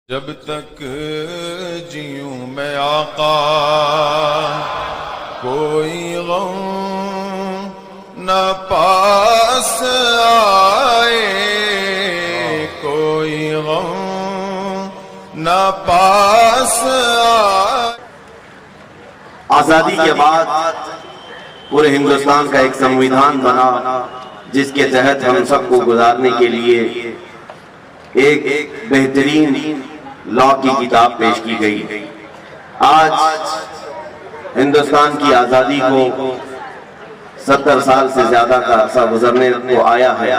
جب تک جیوں میں آقا کوئی غم نہ پاس آئے، کوئی غم نہ پاس آئے۔ آزادی کے بعد پورے ہندوستان کا ایک سنویدھان بنا جس کے تحت ہم سب کو گزارنے کے لیے ایک بہترین لا کی کتاب پیش کی گئی۔ آج ہندوستان کی آزادی کو 70 سال سے زیادہ کا عرصہ گزرنے کو آیا ہے۔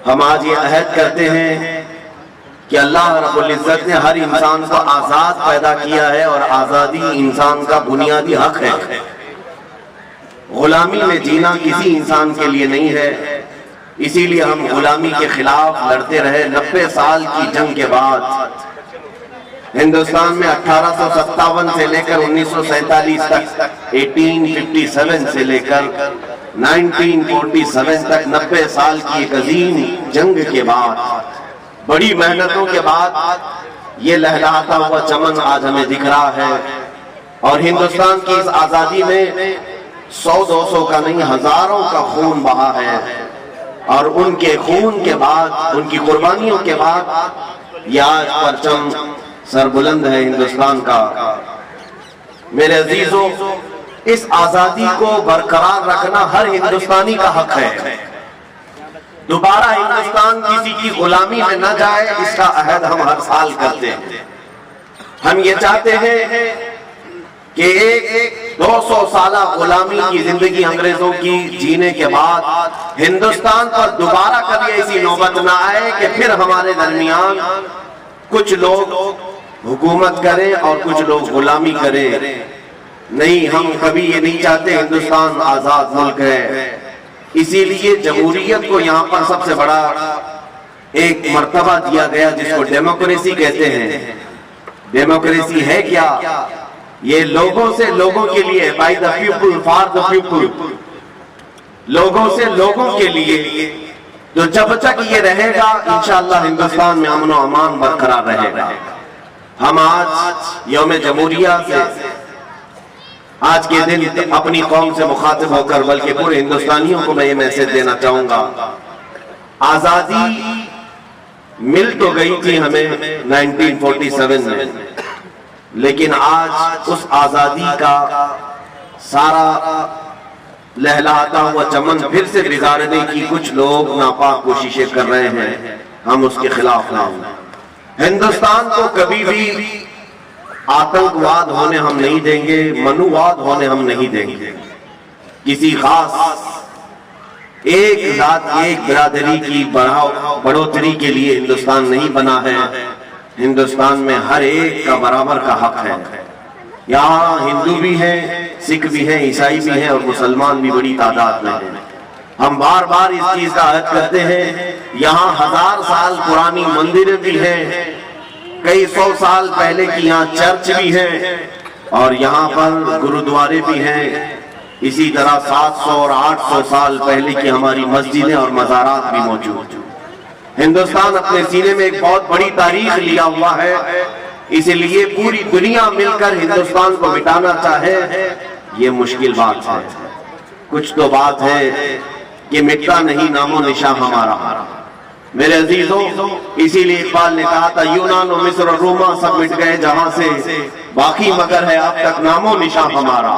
ہم آج یہ عہد کرتے ہیں کہ اللہ رب العزت نے ہر انسان کو آزاد پیدا کیا ہے اور آزادی انسان کا بنیادی حق ہے۔ غلامی میں جینا کسی انسان کے لیے نہیں ہے، اسی لیے ہم غلامی کے خلاف لڑتے رہے۔ 90 سال کی جنگ کے بعد ہندوستان میں 1857 سے لے کر 1947 تک، 1857 سے لے کر 1947 تک 90 سال کی ایک عظیم جنگ کے بعد، بڑی محنتوں کے بعد یہ لہلاتا ہوا چمن آج ہمیں دکھ رہا ہے۔ اور ہندوستان کی اس آزادی میں 100-200 کا نہیں، ہزاروں کا خون بہا ہے، اور ان کے خون کے بعد، ان کی قربانیوں کے بعد یہ آج پرچم سربلند ہے ہندوستان کا۔ میرے عزیزوں، اس آزادی کو برقرار رکھنا ہر ہندوستانی کا حق ہے۔ دوبارہ ہندوستان کسی کی غلامی میں نہ جائے، اس کا عہد ہم ہر سال کرتے ہیں۔ ہم یہ چاہتے ہیں کہ ایک 200 سالہ غلامی کی زندگی انگریزوں کی جینے کے بعد ہندوستان پر دوبارہ کبھی ایسی نوبت نہ آئے کہ پھر ہمارے درمیان کچھ لوگ حکومت کریں اور کچھ لوگ غلامی کریں۔ نہیں، ہم کبھی یہ نہیں چاہتے۔ ہندوستان آزاد ملک ہے، اسی لیے جمہوریت کو یہاں پر سب سے بڑا ایک مرتبہ دیا گیا جس کو ڈیموکریسی کہتے ہیں۔ ڈیموکریسی ہے کیا؟ یہ لوگوں سے لوگوں کے لیے، by the people for the people, لوگوں سے لوگوں کے لیے۔ تو جب تک یہ رہے گا انشاءاللہ ہندوستان میں امن و امان برقرار رہے گا۔ ہم آج یوم جمہوریہ سے، آج کے دن اپنی قوم سے مخاطب ہو کر بلکہ پورے ہندوستانیوں کو میں یہ میسج دینا چاہوں گا، آزادی مل تو گئی تھی ہمیں 1947 میں، لیکن آج اس آزادی کا سارا لہلاتا ہوا چمن پھر سے بگاڑنے کی کچھ لوگ ناپاک کوششیں کر رہے ہیں۔ ہم اس کے خلاف نہ ہوں۔ ہندوستان کو کبھی بھی آتنکواد ہونے ہم نہیں دیں گے، منوواد ہونے ہم نہیں دیں گے۔ کسی خاص ایک ذات، ایک برادری کی بڑھوتری کے لیے ہندوستان نہیں بنا ہے۔ ہندوستان میں ہر ایک کا برابر کا حق ہے۔ یہاں ہندو بھی ہیں، سکھ بھی ہیں، عیسائی بھی ہیں، اور مسلمان بھی بڑی تعداد میں ہیں۔ ہم بار بار اس چیز کا عہد کرتے ہیں۔ یہاں 1000 سال پرانی مندریں بھی ہیں، کئی 100 سال پہلے کی یہاں چرچ بھی ہیں، اور یہاں پر گرودوارے بھی ہیں۔ اسی طرح 700 اور 800 سال پہلے کی ہماری مسجدیں اور مزارات بھی موجود ہیں۔ ہندوستان اپنے سینے میں ایک بہت بڑی تاریخ لیا ہوا ہے، اس لیے پوری دنیا مل کر ہندوستان کو مٹانا چاہے یہ مشکل بات ہے۔ کچھ تو بات ہے کہ مٹتا نہیں نام و نشان ہمارا۔ میرے عزیزوں، اسی لیے اقبال نے کہا تھا یونان و مصر اور روما سب مٹ گئے جہاں سے، باقی مگر ہے اب تک نام و نشان ہمارا،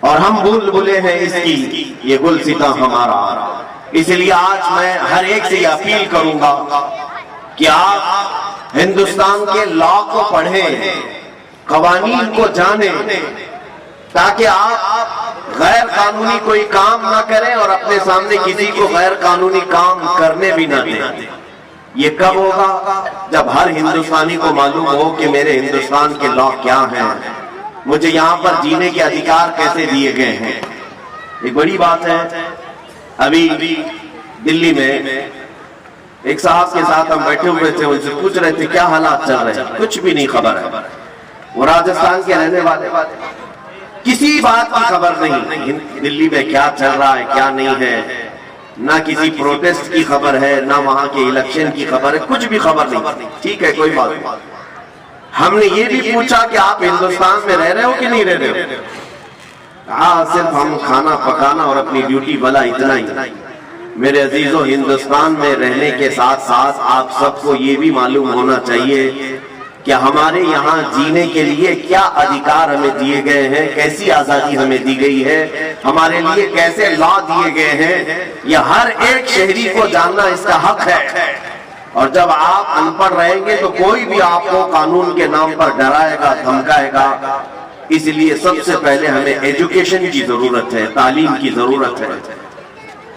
اور ہم بھول بھلے ہیں اس کی یہ گلستاں ہمارا۔ اس لیے آج میں ہر ایک سے یہ اپیل کروں گا کہ آپ ہندوستان کے لا کو پڑھیں، قوانین کو جانیں، تاکہ آپ غیر قانونی کوئی کام نہ کریں اور اپنے سامنے کسی کو غیر قانونی کام کرنے بھی نہ دیں۔ یہ کب ہوگا؟ جب ہر ہندوستانی کو معلوم ہو کہ میرے ہندوستان کے لا کیا ہیں، مجھے یہاں پر جینے کے ادھیکار کیسے دیے گئے ہیں۔ ایک بڑی بات ہے، ابھی دلی میں ایک صاحب کے ساتھ ہم بیٹھے ہوئے تھے، ان سے پوچھ رہے تھے کیا حالات چل رہے ہیں، کچھ بھی نہیں خبر ہے۔ وہ راجستھان کے رہنے والے، کسی بات کی خبر نہیں دلی میں کیا چل رہا ہے کیا نہیں ہے۔ نہ کسی پروٹیسٹ کی خبر ہے، نہ وہاں کے الیکشن کی خبر ہے، کچھ بھی خبر نہیں. ٹھیک ہے، کوئی بات نہیں. ہم نے یہ بھی پوچھا کہ آپ ہندوستان میں رہ رہے ہو کہ نہیں رہ رہے ہو؟ ہاں، صرف ہم کھانا پکانا اور اپنی ڈیوٹی بلا اتنا ہی. میرے عزیزو، ہندوستان میں رہنے کے ساتھ ساتھ آپ سب کو یہ بھی معلوم ہونا چاہیے کہ ہمارے یہاں جینے کے لیے کیا ادھیکار ہمیں دیے گئے ہیں، کیسی آزادی ہمیں دی گئی ہے، ہمارے لیے کیسے لا دیے گئے ہیں. یہ ہر ایک شہری کو جاننا اس کا حق ہے. اور جب آپ ان پڑھ رہیں گے تو کوئی بھی آپ کو قانون کے نام پر ڈرائے گا، دھمکائے گا. اس لیے سب سے پہلے ہمیں ایجوکیشن کی ضرورت ہے، تعلیم کی ضرورت ہے.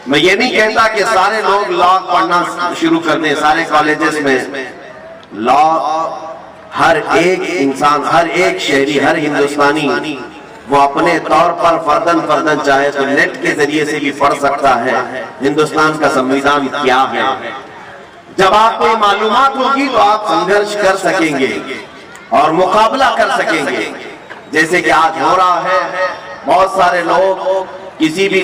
میں یہ نہیں کہتا کہ سارے لوگ لا پڑھنا شروع کر دیں، سارے کالجز میں لا. ہر ایک انسان، ہر ایک شہری، ہر ہندوستانی وہ اپنے طور پر فردن چاہے تو نیٹ کے ذریعے سے بھی پڑھ سکتا ہے ہندوستان کا سمویدھان کیا ہے. جب آپ کو معلومات ہوگی تو آپ سنگھرش کر سکیں گے اور مقابلہ کر سکیں گے. جیسے کہ آج ہو رہا ہے، بہت سارے لوگ کسی بھی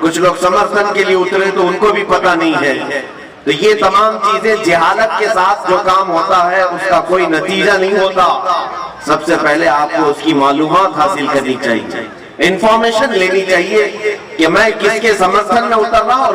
کچھ لوگ سمرتھن کے لیے اترے تو ان کو بھی پتہ نہیں ہے. تو یہ تمام چیزیں جہالت کے ساتھ جو کام ہوتا ہے اس کا کوئی نتیجہ نہیں ہوتا. سب سے پہلے آپ کو اس کی معلومات حاصل کرنی چاہیے، انفارمیشن لینی چاہیے کہ میں کس کے سمرتھن میں اتر رہا اور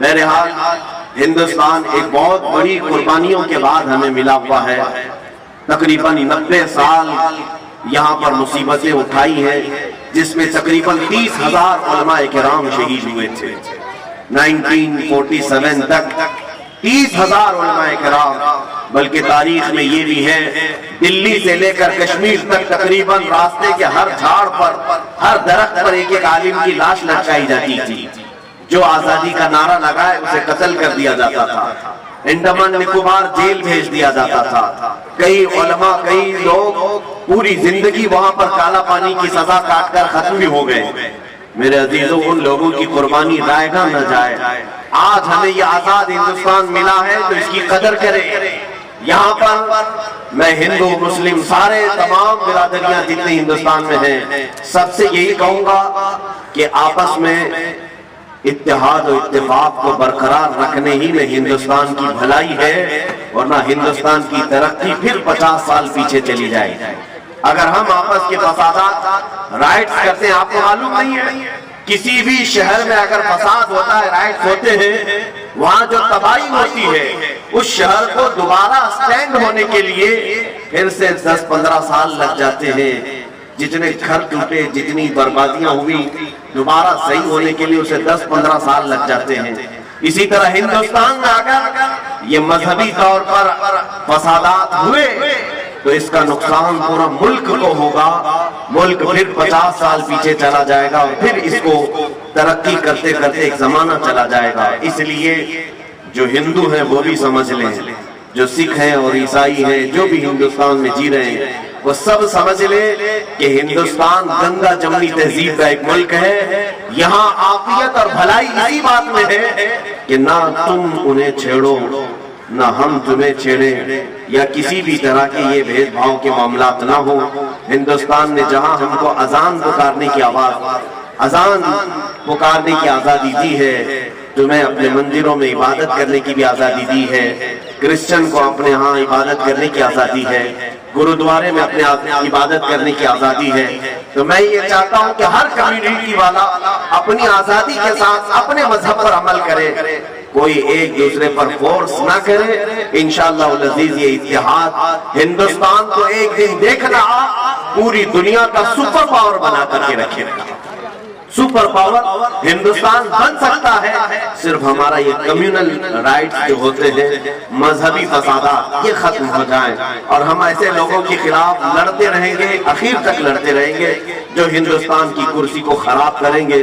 بہرحال ہندوستان ایک بہت بڑی قربانیوں کے بعد ہمیں ملا ہوا ہے. تقریباً 90 سال یہاں پر مصیبتیں اٹھائی ہیں، جس میں تقریباً 30,000 علماء کرام شہید ہوئے تھے. 1947 تک 30,000 علماء کرام. بلکہ تاریخ میں یہ بھی ہے، دلی سے لے کر کشمیر تک تقریباً راستے کے ہر جھاڑ پر، ہر درخت پر ایک ایک عالم کی لاش لٹکائی جاتی تھی. جو آزادی کا نعرہ لگائے اسے قتل کر دیا جاتا تھا. انڈمان نکوبار جیل بھیج دیا جاتا تھا. کئی علماء، کئی لوگ پوری زندگی وہاں پر کالا پانی کی سزا کاٹ کر ختم بھی ہو گئے. میرے عزیزوں، ان لوگوں کی قربانی ضائع نہ جائے. آج ہمیں یہ آزاد ہندوستان ملا ہے تو اس کی قدر کرے. یہاں پر میں ہندو، مسلم، سارے تمام برادریاں جتنے ہندوستان میں ہیں، سب سے یہی کہوں گا کہ آپس میں اتحاد و اتفاق کو برقرار رکھنے ہی میں ہندوستان کی بھلائی ہے، ورنہ ہندوستان کی ترقی پھر 50 سال پیچھے چلی جائے. اگر ہم آپس کے فسادات، رائٹس کرتے ہیں، آپ کو معلوم نہیں ہے کسی بھی شہر میں اگر فساد ہوتا ہے، رائٹس ہوتے ہیں، وہاں جو تباہی ہوتی ہے اس شہر کو دوبارہ سٹینڈ ہونے کے لیے پھر سے 10-15 سال لگ جاتے ہیں. جتنے گھر ٹوٹے، جتنی بربادیاں ہوئی، دوبارہ صحیح ہونے کے لیے اسے 10-15 سال لگ جاتے ہیں. اسی طرح ہندوستان میں اگر یہ مذہبی طور پر فسادات ہوئے تو اس کا نقصان پورا ملک کو ہوگا. ملک پھر 50 سال پیچھے چلا جائے گا اور پھر اس کو ترقی کرتے کرتے ایک زمانہ چلا جائے گا. اس لیے جو ہندو ہیں وہ بھی سمجھ لیں، جو سکھ ہیں اور عیسائی ہیں، جو بھی ہندوستان میں جی رہے ہیں، وہ سب سمجھ لیں کہ ہندوستان گنگا جمنی تہذیب کا ایک ملک ہے. یہاں عافیت اور بھلائی اسی بات میں ہے کہ نہ تم انہیں چھیڑو نہ ہم تمہیں چھیڑیں، یا کسی بھی طرح کے یہ بھید بھاؤ کے معاملات نہ ہو. ہندوستان نے جہاں ہم کو اذان پکارنے کی اذان پکارنے کی آزادی دی ہے، تمہیں اپنے مندروں میں عبادت کرنے کی بھی آزادی دی ہے، کرسچن کو اپنے ہاں عبادت کرنے کی آزادی ہے، گرودوارے میں اپنے عبادت کرنے کی آزادی ہے. تو میں یہ چاہتا ہوں کہ ہر کمیونٹی والا اپنی آزادی کے ساتھ اپنے مذہب پر عمل کرے، کوئی ایک دوسرے پر فورس نہ کرے. انشاءاللہ العزیز یہ اتحاد ہندوستان کو ایک دن دیکھنا پوری دنیا کا سپر پاور بنا کر کے رکھے گا. سپر پاور ہندوستان بن سکتا ہے صرف ہمارا یہ کمیونل رائٹس جو ہوتے ہیں، مذہبی فسادات، یہ ختم ہو جائیں اور ہم ایسے لوگوں کے خلاف لڑتے رہیں گے، اخیر تک لڑتے رہیں گے جو ہندوستان کی کرسی کو خراب کریں گے.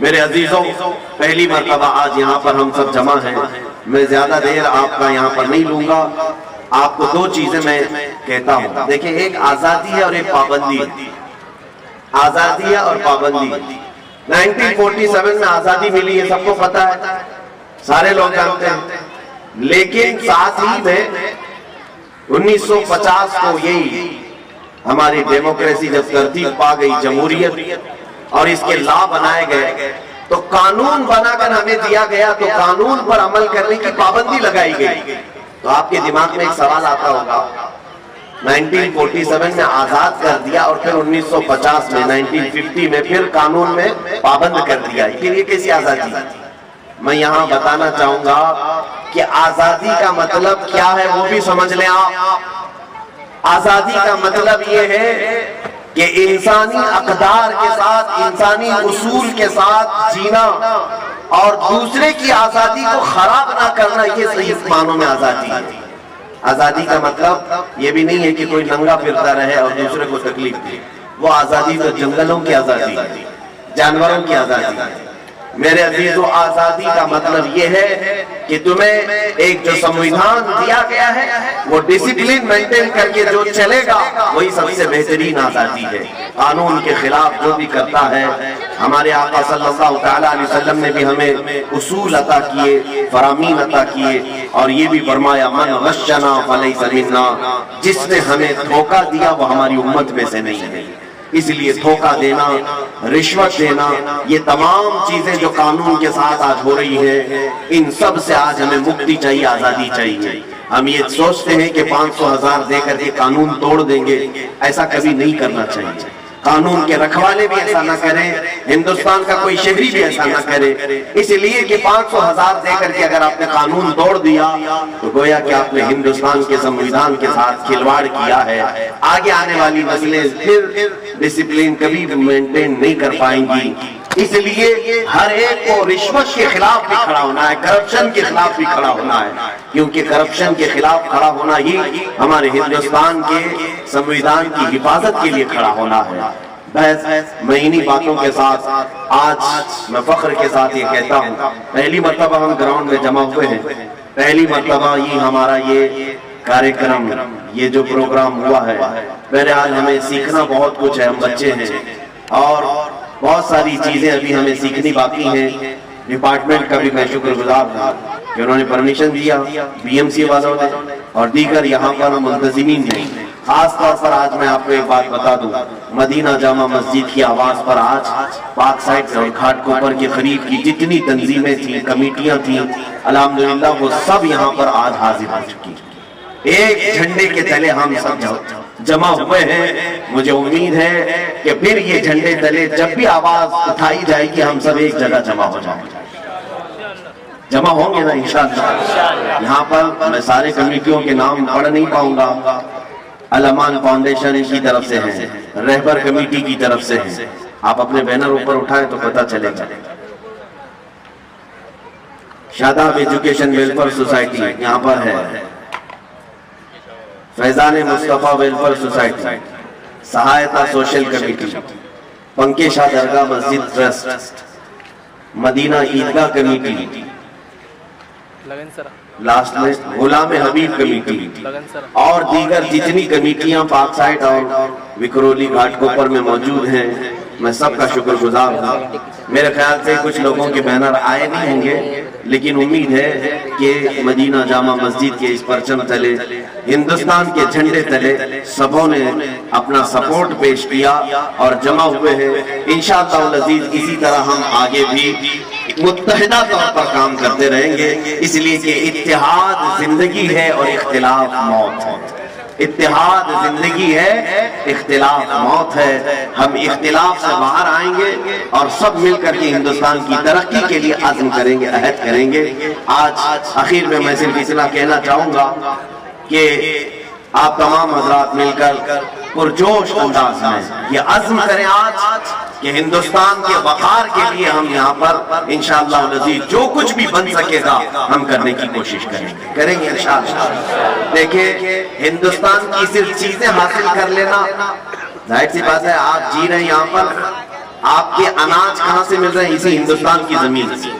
میرے عزیزوں، پہلی مرتبہ آج یہاں پر ہم سب جمع ہیں. میں زیادہ دیر آپ کا یہاں پر نہیں لوں گا. آپ کو دو چیزیں میں کہتا ہوں. دیکھیں، ایک آزادی ہے اور ایک پابندی ہے. آزادی ہے اور پابندی. 1947 میں آزادی ملی، یہ سب کو پتا ہے، سارے لوگ جانتے ہیں. لیکن ساتھ ہی میں 1950 کو یہی ہماری ڈیموکریسی جب ترتیب پا گئی، جمہوریت اور اس کے لا بنائے گئے، تو قانون بنا کر ہمیں دیا گیا، تو قانون پر عمل کرنے کی پابندی لگائی گئی۔ تو آپ کے دماغ میں ایک سوال آتا ہوگا، 1947 میں آزاد کر دیا اور پھر 1950 میں 1950 میں پھر قانون میں پابند کر دیا، پھر یہ کیسی آزادی؟ میں یہاں بتانا چاہوں گا کہ آزادی کا مطلب کیا ہے وہ بھی سمجھ لیں آپ۔ آزادی کا مطلب یہ ہے کہ انسانی اقدار کے ساتھ، انسانی اصول کے ساتھ جینا اور دوسرے کی آزادی کو خراب نہ کرنا، یہ صحیح معنوں میں آزادی ہے۔ آزادی کا مطلب یہ بھی نہیں ہے کہ کوئی ننگا پھرتا رہے اور دوسرے کو تکلیف دے، وہ آزادی تو جنگلوں کی آزادی ہے، جانوروں کی آزادی ہے۔ میرے عزیزو، آزادی کا مطلب یہ ہے کہ تمہیں ایک جو سمویدھان دیا گیا ہے وہ ڈسپلن مینٹین کر کے جو چلے گا وہی سب سے بہترین آزادی ہے۔ قانون کے خلاف جو بھی کرتا ہے، ہمارے آقا صلی اللہ تعالیٰ علیہ وسلم نے بھی ہمیں اصول عطا کیے، فرامین عطا کیے، اور یہ بھی فرمایا من غشنا فلیس منا، جس نے ہمیں دھوکہ دیا وہ ہماری امت میں سے نہیں ہے۔ اس لیے دھوکہ دینا، رشوت دینا، یہ تمام چیزیں جو قانون کے ساتھ آج ہو رہی ہیں، ان سب سے آج ہمیں مکتی چاہیے، آزادی چاہیے۔ ہم یہ سوچتے ہیں کہ 500,000 دے کر کے قانون توڑ دیں گے، ایسا کبھی نہیں کرنا چاہیے۔ قانون کے رکھوالے بھی ایسا نہ کریں، ہندوستان کا کوئی شہری بھی ایسا نہ کرے، اس لیے کہ 500,000 دے کر کے اگر آپ نے قانون توڑ دیا تو گویا کہ آپ نے ہندوستان کے سمویدھان کے ساتھ کھلواڑ کیا ہے۔ آگے آنے والی نسلیں پھر ڈسپلن کبھی مینٹین نہیں کر پائیں گی۔ اس لیے ہر ایک کو رشوت کے خلاف بھی کھڑا ہونا ہے، کرپشن کے خلاف بھی کھڑا ہونا ہے، کیونکہ کرپشن کے خلاف کھڑا ہونا ہی ہمارے ہندوستان کے سمویدھان کی حفاظت کے لیے کھڑا ہونا ہے۔ بس میں انہی باتوں کے ساتھ آج میں فخر کے ساتھ یہ کہتا ہوں، پہلی مرتبہ ہم گراؤنڈ میں جمع ہوئے ہیں، پہلی مرتبہ یہ ہمارا یہ کارکرم، یہ جو پروگرام ہوا ہے، بہرحال ہمیں سیکھنا بہت کچھ ہے، ہم بچے ہیں اور بہت ساری چیزیں ابھی ہمیں سیکھنی باقی ہیں۔ ڈپارٹمنٹ کا بھی میں شکر گزار ہوں کہ انہوں نے پرمیشن دیا، بی ایم سی والوں نے اور دیگر یہاں پر منتظمین نے۔ خاص طور پر آج میں آپ کو ایک بات بتا دوں، مدینہ جامع مسجد کی آواز پر آج پاک سائٹ اور گھاٹ کوپر کے قریب کی جتنی تنظیمیں تھیں، کمیٹیاں تھیں، الحمدللہ وہ سب یہاں پر آج حاضر ہو چکی۔ ایک جھنڈے کے تلے ہم سب جمع ہوئے ہیں۔ مجھے امید ہے کہ پھر یہ جھنڈے تلے جب بھی آواز اٹھائی جائے گی ہم سب ایک جگہ جمع ہو جائیں گے، جمع ہوں گے نا انشاءاللہ۔ یہاں پر میں سارے کمیٹیوں کے نام پڑھ نہیں پاؤں گا، الامان فاؤنڈیشن کی طرف سے ہے، رہبر کمیٹی کی طرف سے ہے، آپ اپنے بینر اوپر اٹھائیں تو پتہ چلے گا۔ شاداب ایجوکیشن ویلفیئر سوسائٹی یہاں پر ہے، فیضان مصطفیٰ ویلفیئر سوسائٹی، سہایتا سوشل کمیٹی، پنکے شاہ درگاہ مسجد ٹرسٹ، مدینہ عیدگاہ کمیٹی، لاسٹ میں غلام حبیب کمیٹی اور دیگر جتنی کمیٹیاں پاک سائٹ اور وکرولی گھاٹ کوپر میں موجود ہیں، میں سب کا شکر گزار ہوں۔ میرے خیال سے کچھ لوگوں کے بینر آئے نہیں ہوں گے، لیکن امید ہے کہ مدینہ جامع مسجد کے اس پرچم تلے، ہندوستان کے جھنڈے تلے سبوں نے اپنا سپورٹ پیش کیا اور جمع ہوئے ہیں۔ انشاءاللہ العزیز اسی طرح ہم آگے بھی متحدہ طور پر کام کرتے رہیں گے، اس لیے کہ اتحاد زندگی ہے اور اختلاف موت ہے۔ اتحاد زندگی ہے، اختلاف موت ہے۔ ہم اختلاف سے باہر آئیں گے اور سب مل کر کے ہندوستان کی ترقی کے لیے عزم کریں گے، عہد کریں گے۔ آج آخر میں میں صرف اتنا کہنا چاہوں گا کہ آپ تمام حضرات مل کر پرجوش انداز میں یہ عزم کریں آج کہ ہندوستان کے وقار کے لیے ہم یہاں پر انشاءاللہ العزیز جو کچھ بھی بن سکے گا ہم کرنے کی کوشش کریں گے انشاءاللہ۔ دیکھیں، ہندوستان کی صرف چیزیں حاصل کر لینا، ظاہر سی بات ہے آپ جی رہے ہیں یہاں پر، آپ کے اناج کہاں سے مل رہے ہیں؟ اسی ہندوستان کی زمین سے۔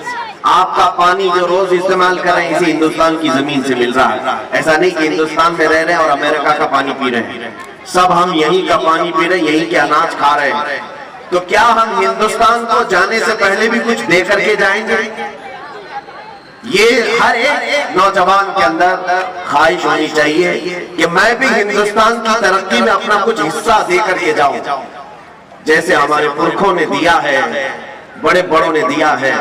آپ کا پانی جو روز استعمال کر رہے ہیں اسی ہندوستان کی زمین سے مل رہا ہے۔ ایسا نہیں کہ ہندوستان میں رہ رہے ہیں اور امریکہ کا پانی پی رہے ہیں، سب ہم یہیں کا پانی پی رہے ہیں، یہیں کے اناج کھا رہے ہیں۔ تو کیا ہم ہندوستان کو جانے سے پہلے بھی کچھ دے کر کے جائیں گے؟ یہ ہر ایک نوجوان کے اندر خواہش ہونی چاہیے کہ میں بھی ہندوستان کی ترقی میں اپنا کچھ حصہ دے کر کے جاؤں، جیسے ہمارے پرکھوں نے دیا ہے، بڑے بڑوں نے دیا ہے،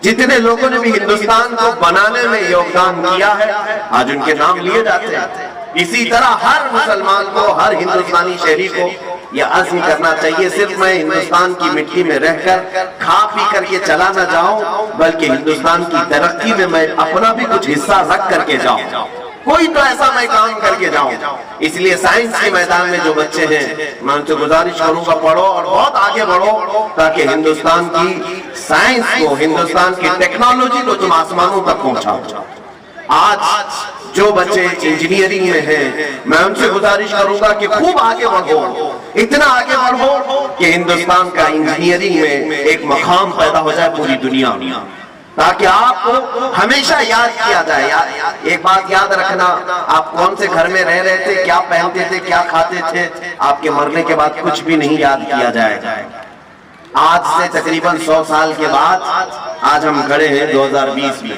جتنے لوگوں نے بھی ہندوستان کو بنانے میں یوگدان کیا ہے آج ان کے نام لیے جاتے ہیں۔ اسی طرح ہر مسلمان کو، ہر ہندوستانی شہری کو یہ عزم کرنا چاہیے، صرف میں ہندوستان کی مٹی میں رہ کر کھا پی کر کے چلا نہ جاؤں، بلکہ ہندوستان کی ترقی میں اپنا بھی کچھ حصہ رکھ کر کے جاؤں، کوئی تو ایسا میں کام کر کے جاؤں۔ اس لیے سائنس کے میدان میں جو بچے ہیں میں ان سے گزارش کروں گا پڑھو اور بہت آگے بڑھو، تاکہ ہندوستان کی سائنس کو، ہندوستان کی ٹیکنالوجی کو تم آسمانوں تک پہنچاؤ۔ آج جو بچے انجینئرنگ میں ہیں میں ان سے گزارش کروں گا کہ خوب آگے بڑھو، اتنا آگے بڑھو کہ ہندوستان کا انجینئرنگ میں ایک مقام پیدا ہو جائے پوری دنیا میں، تاکہ آپ کو ہمیشہ یاد کیا جائے۔ ایک بات یاد رکھنا، آپ کون سے گھر میں رہ رہے تھے، کیا پہنتے تھے، کیا کھاتے تھے، آپ کے مرنے کے بعد کچھ بھی نہیں یاد کیا جائے گا۔ آج سے تقریباً 100 سال کے بعد آج ہم کھڑے ہیں 2020 میں،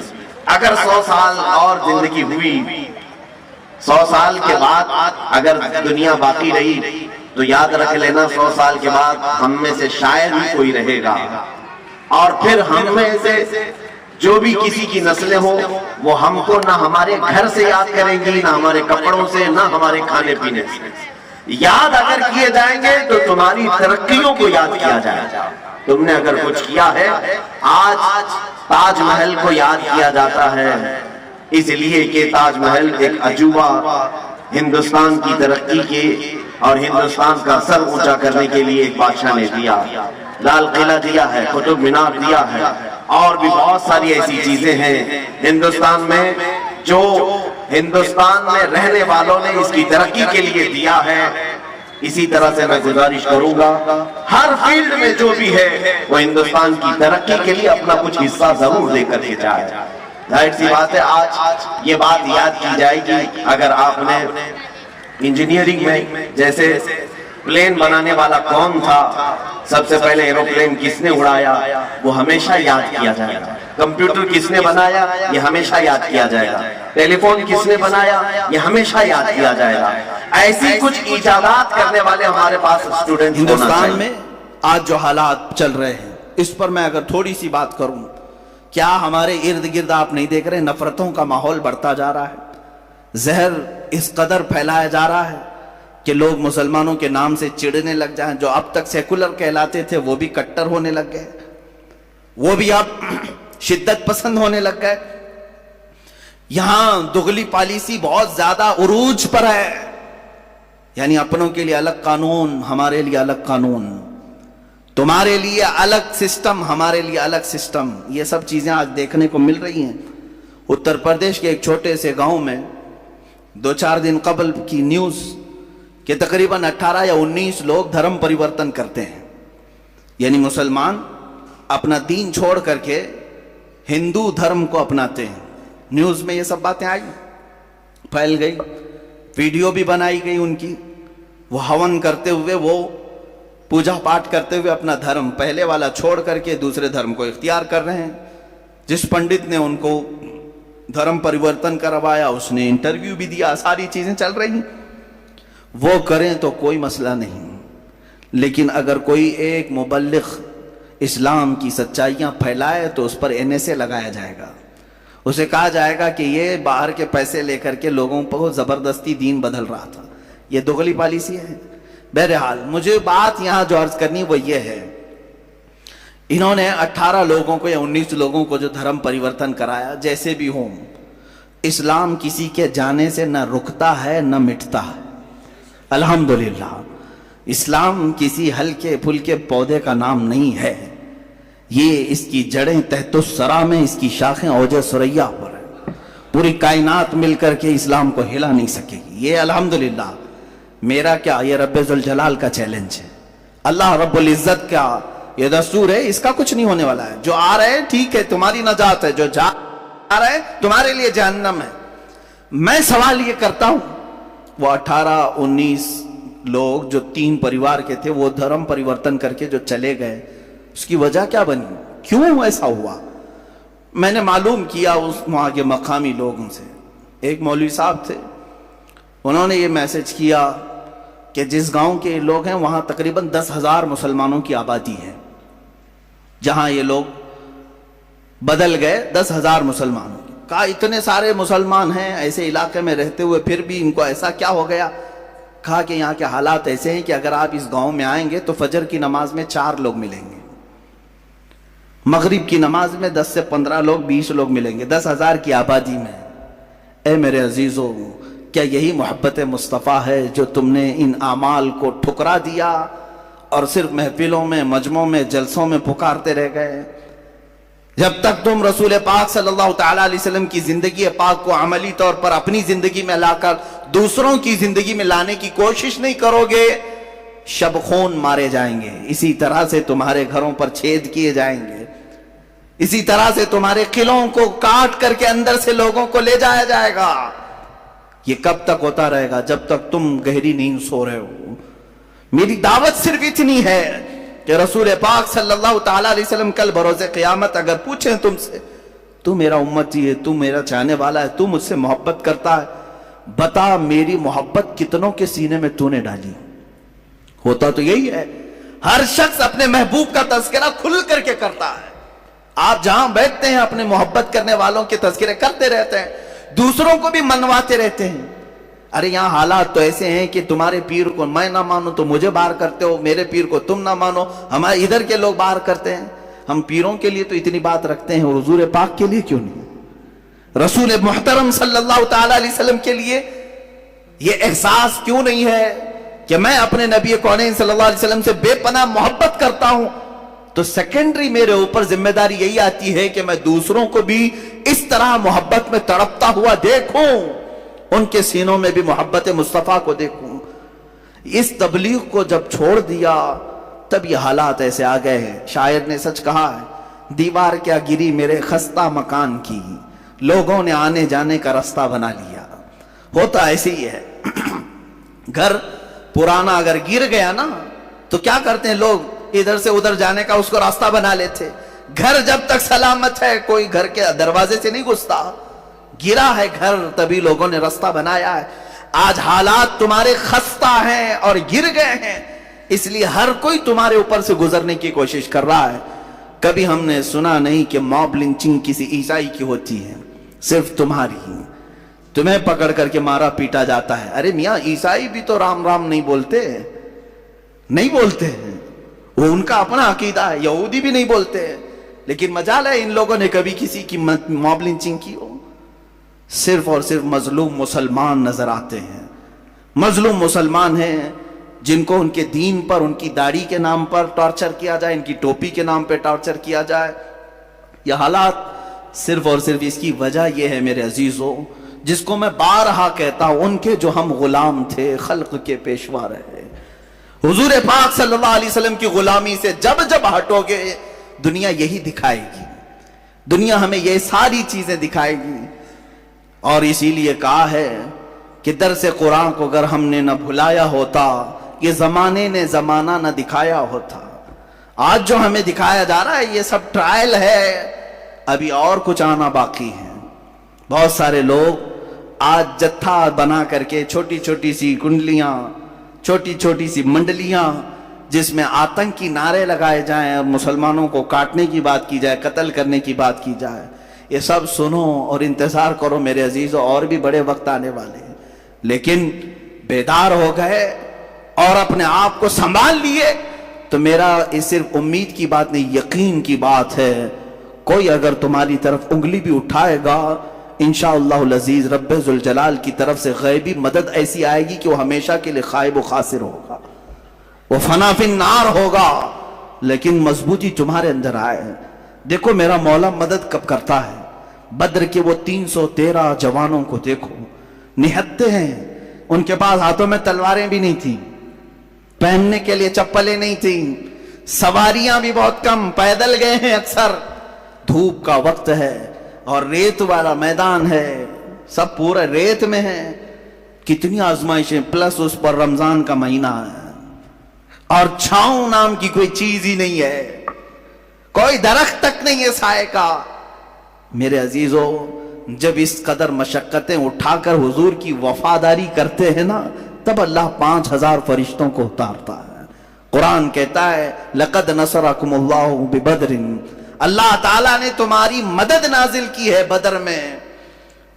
اگر 100 سال اور زندگی ہوئی، 100 سال کے بعد اگر دنیا باقی رہی تو یاد رکھ لینا 100 سال کے بعد ہم میں سے شاید ہی کوئی رہے گا، اور پھر ہم میں سے جو بھی کسی کی نسلیں ہوں وہ ہم کو نہ ہمارے گھر سے یاد کریں گی، نہ ہمارے کپڑوں سے، نہ ہمارے کھانے پینے سے۔ یاد اگر کیے جائیں گے تو تمہاری ترقیوں کو یاد کیا جائے گا، تم نے اگر کچھ کیا ہے۔ آج تاج محل کو یاد کیا جاتا ہے اس لیے کہ تاج محل ایک عجوبہ ہندوستان کی ترقی کے اور ہندوستان کا سر اونچا کرنے کے لیے ایک بادشاہ نے دیا۔ لال قلعہ دیا ہے، قطب مینار دیا ہے، اور بھی بہت ساری ایسی چیزیں ہیں ہندوستان میں جو ہندوستان میں رہنے والوں نے اس کی ترقی کے لیے دیا ہے۔ اسی طرح سے میں گزارش کروں گا ہر فیلڈ میں جو بھی ہے وہ ہندوستان کی ترقی کے لیے اپنا کچھ حصہ ضرور دے کر کے جائے۔ ظاہر سی بات ہے آج یہ بات یاد کی جائے گی، اگر آپ نے انجینئرنگ میں جیسے پلین بنانے والا کون تھا، سب سے پہلے ایروپلین کس نے اڑایا، وہ ہمیشہ یاد کیا جائے گا۔ کمپیوٹر کس نے بنایا، یہ ہمیشہ یاد کیا جائے گا۔ ٹیلی فون کس نے بنایا، یہ ہمیشہ یاد کیا جائے گا۔ ایسی کچھ ایجادات کرنے والے ہمارے پاس اسٹوڈنٹ ہندوستان میں آج جو حالات چل رہے ہیں اس پر میں اگر تھوڑی سی بات کروں، کیا ہمارے ارد گرد آپ نہیں دیکھ رہے نفرتوں کا ماحول بڑھتا جا رہا ہے، زہر اس قدر پھیلایا جا رہا ہے کہ لوگ مسلمانوں کے نام سے چڑھنے لگ جائیں، جو اب تک سیکولر کہلاتے تھے وہ بھی کٹر ہونے لگ گئے، وہ بھی اب شدت پسند ہونے لگ گئے۔ یہاں دغلی پالیسی بہت زیادہ عروج پر ہے، یعنی اپنوں کے لیے الگ قانون، ہمارے لیے الگ قانون، تمہارے لیے الگ سسٹم، ہمارے لیے الگ سسٹم، یہ سب چیزیں آج دیکھنے کو مل رہی ہیں۔ اتر پردیش کے ایک چھوٹے سے گاؤں میں 2-4 دن قبل کی نیوز کہ تقریباً 18 یا 19 لوگ دھرم پریورتن کرتے ہیں، یعنی مسلمان اپنا دین چھوڑ کر کے ہندو دھرم کو اپناتے ہیں۔ نیوز میں یہ سب باتیں آئی، پھیل گئی، ویڈیو بھی بنائی گئی ان کی، وہ ہون کرتے ہوئے، وہ پوجا پاٹ کرتے ہوئے اپنا دھرم پہلے والا چھوڑ کر کے دوسرے دھرم کو اختیار کر رہے ہیں۔ جس پنڈت نے ان کو دھرم پریورتن کروایا اس نے انٹرویو بھی دیا، ساری چیزیں چل رہی ہیں۔ وہ کریں تو کوئی مسئلہ نہیں، لیکن اگر کوئی ایک مبلغ اسلام کی سچائیاں پھیلائے تو اس پر NSA لگایا جائے گا، اسے کہا جائے گا کہ یہ باہر کے پیسے لے کر کے لوگوں پر زبردستی دین بدل رہا تھا۔ یہ دغلی پالیسی ہے۔ بہرحال مجھے بات یہاں جو عرض کرنی وہ یہ ہے، انہوں نے 18 لوگوں کو یا 19 لوگوں کو جو دھرم پریورتن کرایا، جیسے بھی ہوں، اسلام کسی کے جانے سے نہ رکتا ہے نہ مٹتا ہے۔ الحمدللہ اسلام کسی ہلکے پھلکے پودے کا نام نہیں ہے، یہ اس کی جڑیں تحت الثری میں، اس کی شاخیں اوج ثریا پر ہیں، پوری کائنات مل کر کے اسلام کو ہلا نہیں سکے گی۔ یہ الحمدللہ میرا کیا، یہ رب ذوالجلال کا چیلنج ہے، اللہ رب العزت کا یہ دستور ہے، اس کا کچھ نہیں ہونے والا ہے۔ جو آ رہے ٹھیک ہے، تمہاری نجات ہے، جو جا رہے تمہارے لیے جہنم ہے۔ میں سوال یہ کرتا ہوں، وہ 18-19 لوگ جو 3 پریوار کے تھے وہ دھرم پریورتن کر کے جو چلے گئے، اس کی وجہ کیا بنی، کیوں ایسا ہوا؟ میں نے معلوم کیا اس وہاں کے مقامی لوگوں سے، ایک مولوی صاحب تھے، انہوں نے یہ میسج کیا کہ جس گاؤں کے لوگ ہیں وہاں تقریباً 10,000 مسلمانوں کی آبادی ہے، جہاں یہ لوگ بدل گئے 10,000 مسلمانوں کی. کہا اتنے سارے مسلمان ہیں ایسے علاقے میں رہتے ہوئے پھر بھی ان کو ایسا کیا ہو گیا؟ کہا کہ یہاں کے حالات ایسے ہیں کہ اگر آپ اس گاؤں میں آئیں گے تو فجر کی نماز میں 4 لوگ ملیں گے، مغرب کی نماز میں 10 سے 15 لوگ 20 لوگ ملیں گے 10,000 کی آبادی میں. اے میرے عزیزو، کیا یہی محبت مصطفیٰ ہے جو تم نے ان اعمال کو ٹھکرا دیا اور صرف محفلوں میں، مجمعوں میں، جلسوں میں پکارتے رہ گئے؟ جب تک تم رسول پاک صلی اللہ تعالیٰ علیہ وسلم کی زندگی پاک کو عملی طور پر اپنی زندگی میں لا کر دوسروں کی زندگی میں لانے کی کوشش نہیں کرو گے، شب خون مارے جائیں گے، اسی طرح سے تمہارے گھروں پر چھید کیے جائیں گے، اسی طرح سے تمہارے قلعوں کو کاٹ کر کے اندر سے لوگوں کو لے جایا جائے گا. یہ کب تک ہوتا رہے گا؟ جب تک تم گہری نیند سو رہے ہو. میری دعوت صرف اتنی ہے کہ رسول پاک صلی اللہ تعالیٰ علیہ وسلم کل بروز قیامت اگر پوچھیں تم سے، تو میرا امتی ہے، تو میرا چاہنے والا ہے، تو مجھ سے محبت کرتا ہے، بتا میری محبت کتنوں کے سینے میں تو نے ڈالی؟ ہوتا تو یہی ہے، ہر شخص اپنے محبوب کا تذکرہ کھل کر کے کرتا ہے. آپ جہاں بیٹھتے ہیں اپنے محبت کرنے والوں کے تذکرے کرتے رہتے ہیں، دوسروں کو بھی منواتے رہتے ہیں. ارے یہاں حالات تو ایسے ہیں کہ تمہارے پیر کو میں نہ مانوں تو مجھے باہر کرتے ہو، میرے پیر کو تم نہ مانو ہمارے ادھر کے لوگ باہر کرتے ہیں. ہم پیروں کے لیے تو اتنی بات رکھتے ہیں، حضور پاک کے لیے کیوں نہیں؟ رسول محترم صلی اللہ تعالیٰ علیہ وسلم کے لیے یہ احساس کیوں نہیں ہے کہ میں اپنے نبی کونین صلی اللہ علیہ وسلم سے بے پناہ محبت کرتا ہوں؟ تو سیکنڈری میرے اوپر ذمہ داری یہی آتی ہے کہ میں دوسروں کو بھی اس طرح محبت میں تڑپتا ہوا دیکھوں، ان کے سینوں میں بھی محبت مصطفیٰ کو دیکھوں. اس تبلیغ کو جب چھوڑ دیا تب یہ حالات ایسے آ گئے ہیں. شاعر نے سچ کہا ہے، دیوار کیا گری میرے خستہ مکان کی، لوگوں نے آنے جانے کا راستہ بنا لیا. ہوتا ایسے ہی ہے، گھر پرانا اگر گر گیا نا تو کیا کرتے ہیں لوگ؟ ادھر سے ادھر جانے کا اس کو راستہ بنا لیتے. گھر جب تک سلامت ہے کوئی گھر کے دروازے سے نہیں گھستا، گرا ہے گھر تبھی لوگوں نے راستہ بنایا ہے. آج حالات تمہارے خستہ ہیں اور گر گئے ہیں، اس لیے ہر کوئی تمہارے اوپر سے گزرنے کی کوشش کر رہا ہے. کبھی ہم نے سنا نہیں کہ موب لنچنگ کسی عیسائی کی ہوتی ہے، صرف تمہاری، تمہیں پکڑ کر کے مارا پیٹا جاتا ہے. ارے میاں عیسائی بھی تو رام رام نہیں بولتے ہیں، وہ ان کا اپنا عقیدہ ہے. یہودی بھی نہیں بولتے، لیکن مجال ہے ان لوگوں نے کبھی کسی کی موب لنچنگ کی ہو؟ صرف اور صرف مظلوم مسلمان نظر آتے ہیں. مظلوم مسلمان ہیں جن کو ان کے دین پر، ان کی داڑھی کے نام پر ٹارچر کیا جائے، ان کی ٹوپی کے نام پہ ٹارچر کیا جائے. یہ حالات صرف اور صرف اس کی وجہ یہ ہے میرے عزیزوں، جس کو میں بارہا کہتا ہوں، ان کے جو ہم غلام تھے خلق کے پیشوا رہے. حضور پاک صلی اللہ علیہ وسلم کی غلامی سے جب ہٹو گے دنیا یہی دکھائے گی، دنیا ہمیں یہ ساری چیزیں دکھائے گی. اور اسی لیے کہا ہے کہ درس قرآن کو اگر ہم نے نہ بھلایا ہوتا، یہ زمانے نے زمانہ نہ دکھایا ہوتا. آج جو ہمیں دکھایا جا رہا ہے یہ سب ٹرائل ہے، ابھی اور کچھ آنا باقی ہے. بہت سارے لوگ آج جتھا بنا کر کے چھوٹی چھوٹی سی کنڈلیاں، چھوٹی چھوٹی سی منڈلیاں جس میں آتنکی نعرے لگائے جائیں اور مسلمانوں کو کاٹنے کی بات کی جائے، قتل کرنے کی بات کی جائے. یہ سب سنو اور انتظار کرو میرے عزیزوں، اور بھی بڑے وقت آنے والے ہیں. لیکن بیدار ہو گئے اور اپنے آپ کو سنبھال لیے تو میرا یہ صرف امید کی بات نہیں، یقین کی بات ہے. کوئی اگر تمہاری طرف انگلی بھی اٹھائے گا، انشاءاللہ العزیز رب ذوالجلال کی طرف سے غیبی مدد ایسی آئے گی کہ وہ ہمیشہ کے لیے خائب و خاسر ہوگا، وہ فنا فی النار ہوگا. لیکن مضبوطی تمہارے اندر آئے. دیکھو میرا مولا مدد کب کرتا ہے. بدر کے وہ 313 جوانوں کو دیکھو، نہتے ہیں، ان کے پاس ہاتھوں میں تلواریں بھی نہیں تھیں، پہننے کے لیے چپلیں نہیں تھیں، سواریاں بھی بہت کم، پیدل گئے ہیں اکثر. دھوپ کا وقت ہے اور ریت والا میدان ہے، سب پورے ریت میں ہیں. کتنی آزمائشیں، پلس اس پر رمضان کا مہینہ ہے اور چھاؤں نام کی کوئی چیز ہی نہیں ہے، کوئی درخت تک نہیں ہے سائے کا. 313 جوانوں کو دیکھو، نہتے ہیں، ان کے پاس ہاتھوں میں تلواریں بھی نہیں تھیں، پہننے کے لیے چپلیں نہیں تھیں، سواریاں بھی بہت کم، پیدل گئے ہیں اکثر. دھوپ کا وقت ہے اور ریت والا میدان ہے، سب پورے ریت میں ہیں. کتنی آزمائشیں، پلس اس پر رمضان کا مہینہ ہے اور چھاؤں نام کی کوئی چیز ہی نہیں ہے. میرے عزیزو، جب اس قدر مشقتیں اٹھا کر حضور کی وفاداری کرتے ہیں نا، تب اللہ 5000 فرشتوں کو اتارتا ہے۔ قرآن کہتا ہے لَقَدْ نَصَرَكُمُ اللَّهُ بِبَدْرٍ، اللہ تعالیٰ نے تمہاری مدد نازل کی ہے بدر میں،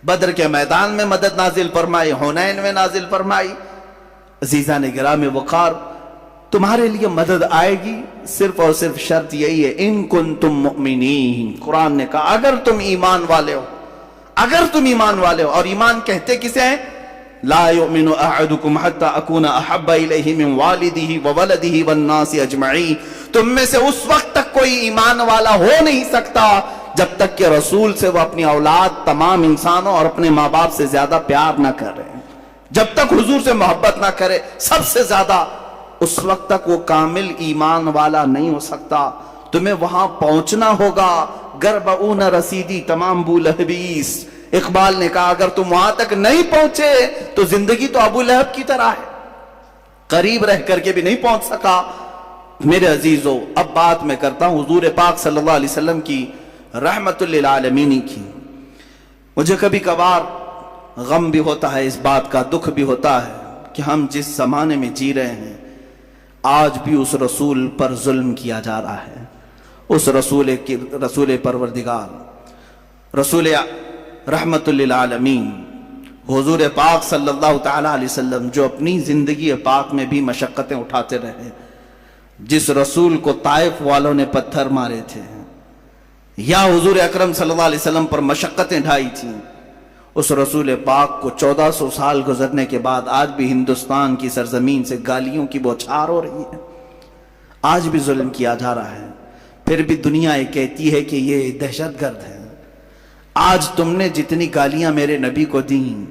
بدر کے میدان میں مدد نازل فرمائی، حنین میں نازل فرمائی۔ عزیزان گرامی وقار، تمہارے لیے مدد آئے گی، صرف اور صرف شرط یہی ہے ان کنتم مؤمنین۔ قرآن نے کہا اگر تم ایمان والے ہو، اگر تم ایمان والے ہو، اور ایمان کہتے کسے ہیں؟ لا یؤمن احدکم حتی اکون احب الیہ من والدہ وولدہ والناس اجمعین، تم میں سے اس وقت تک کوئی ایمان والا ہو نہیں سکتا جب تک کہ رسول سے وہ اپنی اولاد، تمام انسانوں اور اپنے ماں باپ سے زیادہ پیار نہ کرے، جب تک حضور سے محبت نہ کرے سب سے زیادہ، اس وقت تک وہ کامل ایمان والا نہیں ہو سکتا۔ تمہیں وہاں پہنچنا ہوگا، گربعون رسیدی تمام بولہبیس۔ اقبال نے کہا اگر تم وہاں تک نہیں پہنچے تو زندگی تو ابو لہب کی طرح ہے، قریب رہ کر کے بھی نہیں پہنچ سکا۔ میرے عزیزو، اب بات میں کرتا ہوں حضور پاک صلی اللہ علیہ وسلم کی رحمت للعالمین کی۔ مجھے کبھی کبھار غم بھی ہوتا ہے، اس بات کا دکھ بھی ہوتا ہے کہ ہم جس زمانے میں جی رہے ہیں آج بھی اس رسول پر ظلم کیا جا رہا ہے، اس رسول پروردگار، رسول رحمت للعالمین حضور پاک صلی اللہ تعالی علیہ وسلم، جو اپنی زندگی پاک میں بھی مشقتیں اٹھاتے رہے، جس رسول کو طائف والوں نے پتھر مارے تھے یا حضور اکرم صلی اللہ علیہ وسلم پر مشقتیں ڈھائی تھیں، اس رسول پاک کو 1400 سال گزرنے کے بعد آج بھی ہندوستان کی سرزمین سے گالیوں کی بوچھار ہو رہی ہے، آج بھی ظلم کیا جا رہا ہے، پھر بھی دنیا یہ کہتی ہے کہ یہ دہشت گرد ہے۔ آج تم نے جتنی گالیاں میرے نبی کو دیں،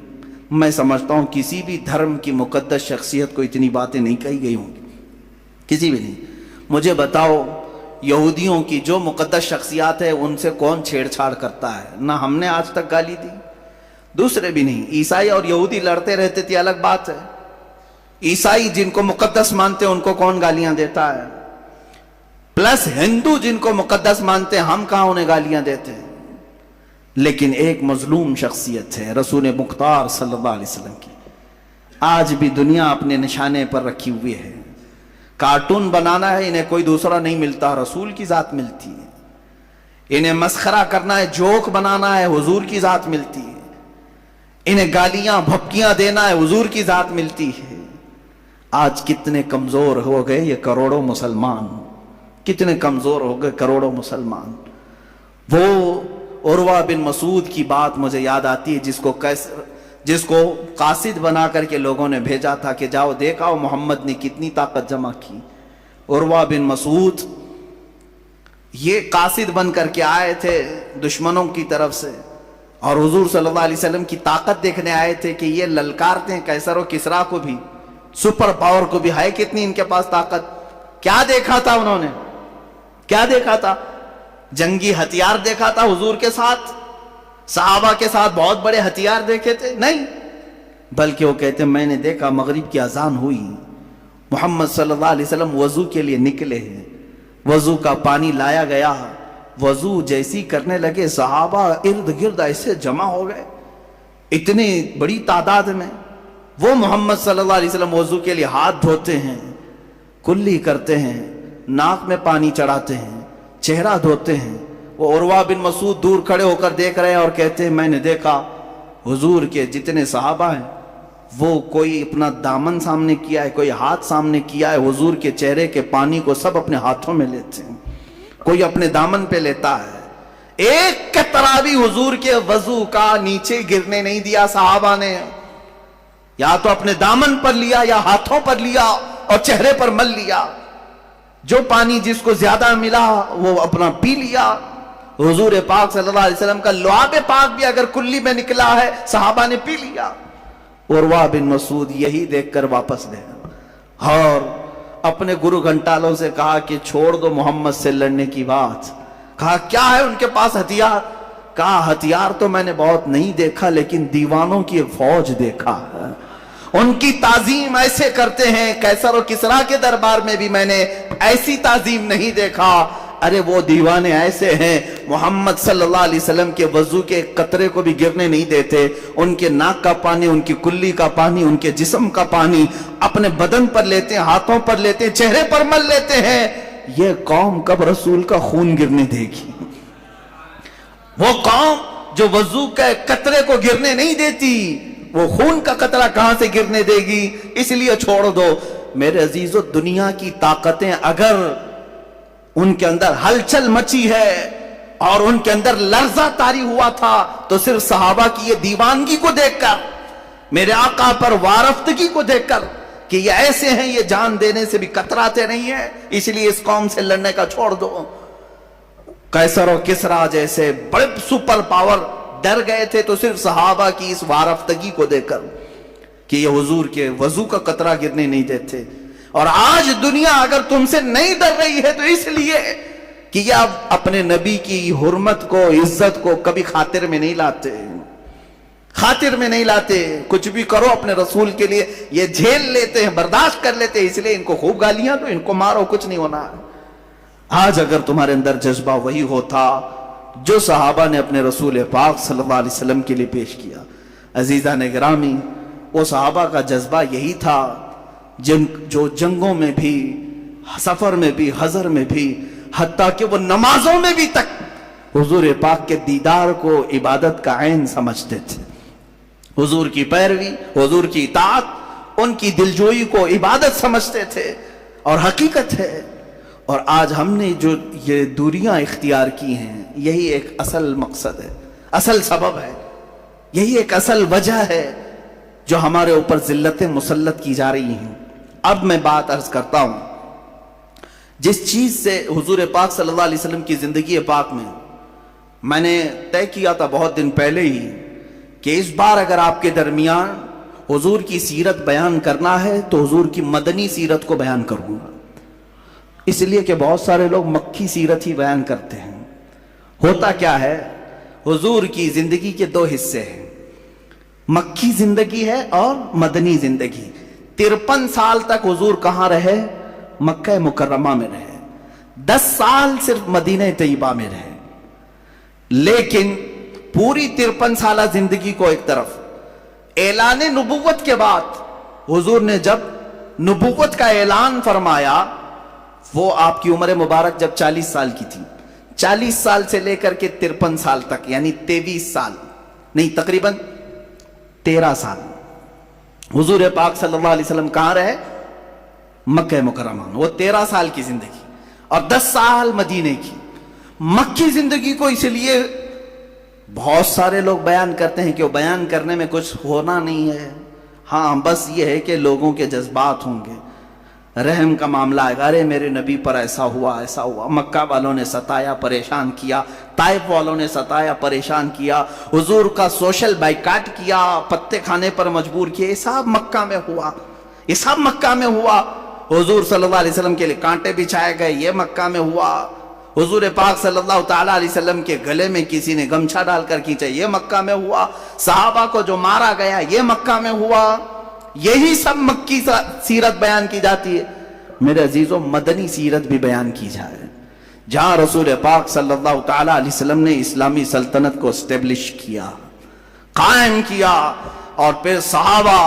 میں سمجھتا ہوں کسی بھی دھرم کی مقدس شخصیت کو اتنی باتیں نہیں کہی گئی ہوں گی، کسی بھی نہیں۔ مجھے بتاؤ یہودیوں کی جو مقدس شخصیات ہے ان سے کون چھیڑ چھاڑ کرتا ہے؟ نہ ہم نے آج تک گالی دی، دوسرے بھی نہیں۔ عیسائی اور یہودی لڑتے رہتے تھے، الگ بات ہے، عیسائی جن کو مقدس مانتے ہیں ان کو کون گالیاں دیتا ہے؟ پلس ہندو جن کو مقدس مانتے ہیں، ہم کہاں انہیں گالیاں دیتے ہیں؟ لیکن ایک مظلوم شخصیت ہے رسول مختار صلی اللہ علیہ وسلم کی، آج بھی دنیا اپنے نشانے پر رکھی ہوئی ہے۔ کارٹون بنانا ہے انہیں کوئی دوسرا نہیں ملتا، رسول کی ذات ملتی ہے۔ انہیں مسخرہ کرنا ہے، جوک بنانا ہے، حضور کی ذات ملتی ہے۔ انہیں گالیاں بھپکیاں دینا ہے، حضور کی ذات ملتی ہے۔ آج کتنے کمزور ہو گئے یہ کروڑوں مسلمان، کتنے کمزور ہو گئے کروڑوں مسلمان۔ وہ عروہ بن مسعود کی بات مجھے یاد آتی ہے، جس کو قاصد بنا کر کے لوگوں نے بھیجا تھا کہ جاؤ دیکھاؤ محمد نے کتنی طاقت جمع کی۔ عروہ بن مسعود یہ قاصد بن کر کے آئے تھے دشمنوں کی طرف سے، اور حضور صلی اللہ علیہ وسلم کی طاقت دیکھنے آئے تھے کہ یہ للکارتے ہیں کیسر و کسرا کو بھی، سپر پاور کو بھی، ہے کتنی ان کے پاس طاقت۔ کیا دیکھا تھا انہوں نے؟ کیا دیکھا تھا؟ جنگی ہتھیار دیکھا تھا حضور کے ساتھ؟ صحابہ کے ساتھ بہت بڑے ہتھیار دیکھے تھے؟ نہیں، بلکہ وہ کہتے ہیں میں نے دیکھا مغرب کی اذان ہوئی، محمد صلی اللہ علیہ وسلم وضو کے لیے نکلے ہیں، وضو کا پانی لایا گیا، وضو جیسی کرنے لگے صحابہ ارد گرد ایسے جمع ہو گئے اتنی بڑی تعداد میں۔ وہ محمد صلی اللہ علیہ وسلم وضو کے لیے ہاتھ دھوتے ہیں، کلی کرتے ہیں، ناک میں پانی چڑھاتے ہیں، چہرہ دھوتے ہیں۔ وہ عروہ بن مسعود دور کھڑے ہو کر دیکھ رہے ہیں اور کہتے ہیں میں نے دیکھا حضور کے جتنے صحابہ ہیں وہ کوئی اپنا دامن سامنے کیا ہے، کوئی ہاتھ سامنے کیا ہے، حضور کے چہرے کے پانی کو سب اپنے ہاتھوں میں لیتے ہیں، کوئی اپنے دامن پہ لیتا ہے۔ ایک قطرہ بھی حضور کے وضو کا نیچے گرنے نہیں دیا صحابہ نے، یا تو اپنے دامن پر لیا یا ہاتھوں پر لیا اور چہرے پر مل لیا، جو پانی جس کو زیادہ ملا وہ اپنا پی لیا۔ حضور پاک صلی اللہ علیہ وسلم کا لعاب پاک بھی اگر کلی میں نکلا ہے صحابہ نے پی لیا۔ عروہ بن مسعود یہی دیکھ کر واپس گئے اور اپنے گرو گھنٹالوں سے کہا کہ چھوڑ دو محمد سے لڑنے کی بات۔ کہا کیا ہے ان کے پاس ہتھیار؟ کہا ہتھیار تو میں نے بہت نہیں دیکھا لیکن دیوانوں کی ایک فوج دیکھا ہے، ان کی تعظیم ایسے کرتے ہیں، کیسر و کسرا کے دربار میں بھی میں نے ایسی تعظیم نہیں دیکھا۔ ارے وہ دیوانے ایسے ہیں محمد صلی اللہ علیہ وسلم کے وضو کے ایک قطرے کو بھی گرنے نہیں دیتے، ان کے ناک کا پانی، ان کی کلی کا پانی، ان کے جسم کا پانی اپنے بدن پر لیتے ہیں، ہاتھوں پر لیتے ہیں، چہرے پر مل لیتے ہیں۔ یہ قوم کب رسول کا خون گرنے دے گی؟ وہ قوم جو وضو کے قطرے کو گرنے نہیں دیتی، وہ خون کا قطرہ کہاں سے گرنے دے گی؟ اس لیے چھوڑ دو میرے عزیزو، دنیا کی طاقتیں اگر ان کے اندر ہلچل مچی ہے اور ان کے اندر لرزہ طاری ہوا تھا تو صرف صحابہ کی یہ دیوانگی کو دیکھ کر، میرے آقا پر وارفتگی کو دیکھ کر کہ یہ ایسے ہیں، یہ جان دینے سے بھی کتراتے نہیں ہیں، اس لیے اس قوم سے لڑنے کا چھوڑ دو۔ قیصر و کسریٰ جیسے بڑے سپر پاور ڈر گئے تھے تو صرف صحابہ کی اس وارفتگی کو دیکھ کر کہ یہ حضور کے وضو کا قطرہ گرنے نہیں دیتے۔ اور آج دنیا اگر تم سے نہیں ڈر رہی ہے تو اس لیے کہ یہ اب اپنے نبی کی حرمت کو، عزت کو کبھی خاطر میں نہیں لاتے، خاطر میں نہیں لاتے۔ کچھ بھی کرو اپنے رسول کے لیے یہ جھیل لیتے ہیں، برداشت کر لیتے ہیں، اس لیے ان کو خوب گالیاں دو، ان کو مارو، کچھ نہیں ہونا۔ آج اگر تمہارے اندر جذبہ وہی ہوتا جو صحابہ نے اپنے رسول پاک صلی اللہ علیہ وسلم کے لیے پیش کیا، عزیزان گرامی، وہ صحابہ کا جذبہ یہی تھا جو جنگوں میں بھی، سفر میں بھی، حضر میں بھی، حتیٰ کہ وہ نمازوں میں بھی تک حضور پاک کے دیدار کو عبادت کا عین سمجھتے تھے۔ حضور کی پیروی، حضور کی اطاعت، ان کی دلجوئی کو عبادت سمجھتے تھے اور حقیقت ہے۔ اور آج ہم نے جو یہ دوریاں اختیار کی ہیں، یہی ایک اصل مقصد ہے، اصل سبب ہے، یہی ایک اصل وجہ ہے جو ہمارے اوپر ذلتیں مسلط کی جا رہی ہیں۔ اب میں بات عرض کرتا ہوں، جس چیز سے حضور پاک صلی اللہ علیہ وسلم کی زندگی پاک میں نے طے کیا تھا بہت دن پہلے ہی کہ اس بار اگر آپ کے درمیان حضور کی سیرت بیان کرنا ہے تو حضور کی مدنی سیرت کو بیان کروں گا، اس لیے کہ بہت سارے لوگ مکی سیرت ہی بیان کرتے ہیں۔ ہوتا کیا ہے، حضور کی زندگی کے دو حصے ہیں، مکی زندگی ہے اور مدنی زندگی۔ 53 سال تک حضور کہاں رہے؟ مکہ مکرمہ میں رہے، 10 سال صرف مدینہ طیبہ میں رہے۔ لیکن پوری 53 سالہ زندگی کو ایک طرف، اعلان نبوت کے بعد حضور نے جب نبوت کا اعلان فرمایا، وہ آپ کی عمر مبارک جب 40 سال کی تھی، 40 سال سے لے کر کے 53 سال تک، یعنی 23 سال نہیں، تقریباً 13 سال حضور پاک صلی اللہ علیہ وسلم کہاں رہے؟ مکہ مکرمہ میں۔ وہ 13 سال کی زندگی اور 10 سال مدینے کی۔ مکی زندگی کو اس لیے بہت سارے لوگ بیان کرتے ہیں کہ وہ بیان کرنے میں کچھ ہونا نہیں ہے، ہاں بس یہ ہے کہ لوگوں کے جذبات ہوں گے، رحم کا معاملہ آئے گا، ارے میرے نبی پر ایسا ہوا ایسا ہوا، مکہ والوں نے ستایا پریشان کیا، طائف والوں نے ستایا پریشان کیا، حضور کا سوشل بائیکاٹ کیا، پتے کھانے پر مجبور کیا، یہ سب مکہ میں ہوا، یہ سب مکہ میں ہوا۔ حضور صلی اللہ علیہ وسلم کے لیے کانٹے بچھائے گئے، یہ مکہ میں ہوا۔ حضور پاک صلی اللہ تعالیٰ علیہ وسلم کے گلے میں کسی نے گمچھا ڈال کر کھینچا، یہ مکہ میں ہوا۔ صحابہ کو جو مارا گیا، یہ مکہ میں ہوا۔ یہی سب مکی سیرت بیان کی جاتی ہے۔ میرے عزیزوں، مدنی سیرت بھی بیان کی جائے، جہاں رسول پاک صلی اللہ تعالیٰ علیہ وسلم نے اسلامی سلطنت کو اسٹیبلش کیا، قائم کیا، اور پھر صحابہ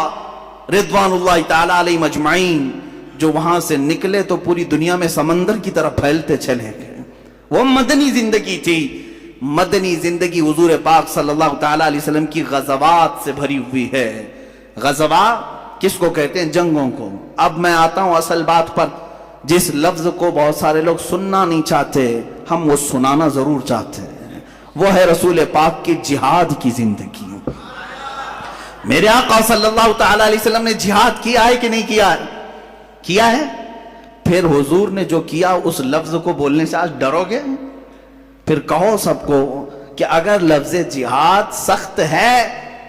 رضوان اللہ تعالیٰ علیہ مجمعین جو وہاں سے نکلے تو پوری دنیا میں سمندر کی طرح پھیلتے چلے گئے۔ وہ مدنی زندگی تھی۔ مدنی زندگی حضور پاک صلی اللہ تعالیٰ علیہ وسلم کی غزوات سے بھری ہوئی ہے۔ غزوات کس کو کہتے ہیں؟ جنگوں کو۔ اب میں آتا ہوں اصل بات پر، جس لفظ کو بہت سارے لوگ سننا نہیں چاہتے، ہم وہ سنانا ضرور چاہتے ہیں، وہ ہے رسول پاک کی جہاد کی زندگی۔ میرے آقا صلی اللہ تعالیٰ علیہ وسلم نے جہاد کیا ہے کہ نہیں کیا ہے؟ کیا ہے۔ پھر حضور نے جو کیا اس لفظ کو بولنے سے آج ڈرو گے؟ پھر کہو سب کو کہ اگر لفظ جہاد سخت ہے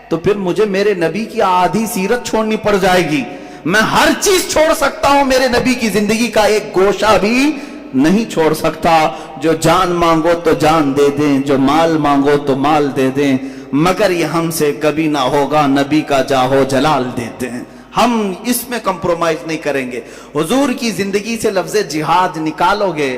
تو پھر مجھے میرے نبی کی آدھی سیرت چھوڑنی پڑ جائے گی۔ میں ہر چیز چھوڑ سکتا ہوں، میرے نبی کی زندگی کا ایک گوشہ بھی نہیں چھوڑ سکتا۔ جو جان مانگو تو جان دے دیں، جو مال مانگو تو مال دے دیں، مگر یہ ہم سے کبھی نہ ہوگا، نبی کا جاہو جلال دیتے ہیں۔ ہم اس میں کمپرومائز نہیں کریں گے۔ حضور کی زندگی سے لفظ جہاد نکالو گے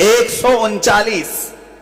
139,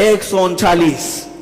139.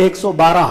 112.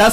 10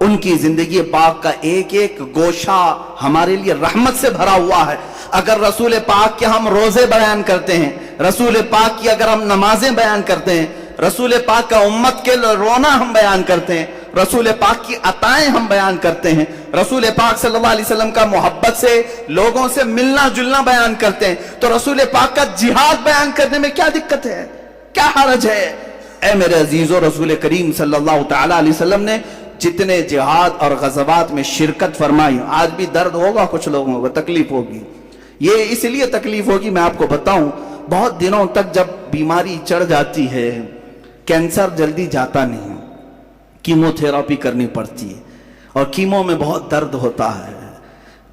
ان کی زندگی پاک کا ایک ایک گوشہ ہمارے لیے رحمت سے بھرا ہوا ہے. اگر رسول پاک کے ہم روزے بیان کرتے ہیں، رسول پاک کی اگر ہم نمازیں بیان کرتے ہیں، رسول پاک کا امت کے رونا ہم بیان کرتے ہیں، رسول پاک کی عطائیں ہم بیان کرتے ہیں، رسول پاک صلی اللہ علیہ وسلم کا محبت سے لوگوں سے ملنا جلنا بیان کرتے ہیں، تو رسول پاک کا جہاد بیان کرنے میں کیا دقت ہے، کیا حرج ہے؟ اے میرے عزیزو، رسول کریم صلی اللہ تعالی علیہ وسلم نے جتنے جہاد اور غزوات میں شرکت فرمائی، آج بھی درد ہوگا کچھ لوگوں کو، تکلیف ہوگی. یہ اس لیے تکلیف ہوگی، میں آپ کو بتاؤں، بہت دنوں تک جب بیماری چڑھ جاتی ہے، کینسر جلدی جاتا نہیں، کیمو تھراپی کرنی پڑتی ہے، اور کیمو میں بہت درد ہوتا ہے.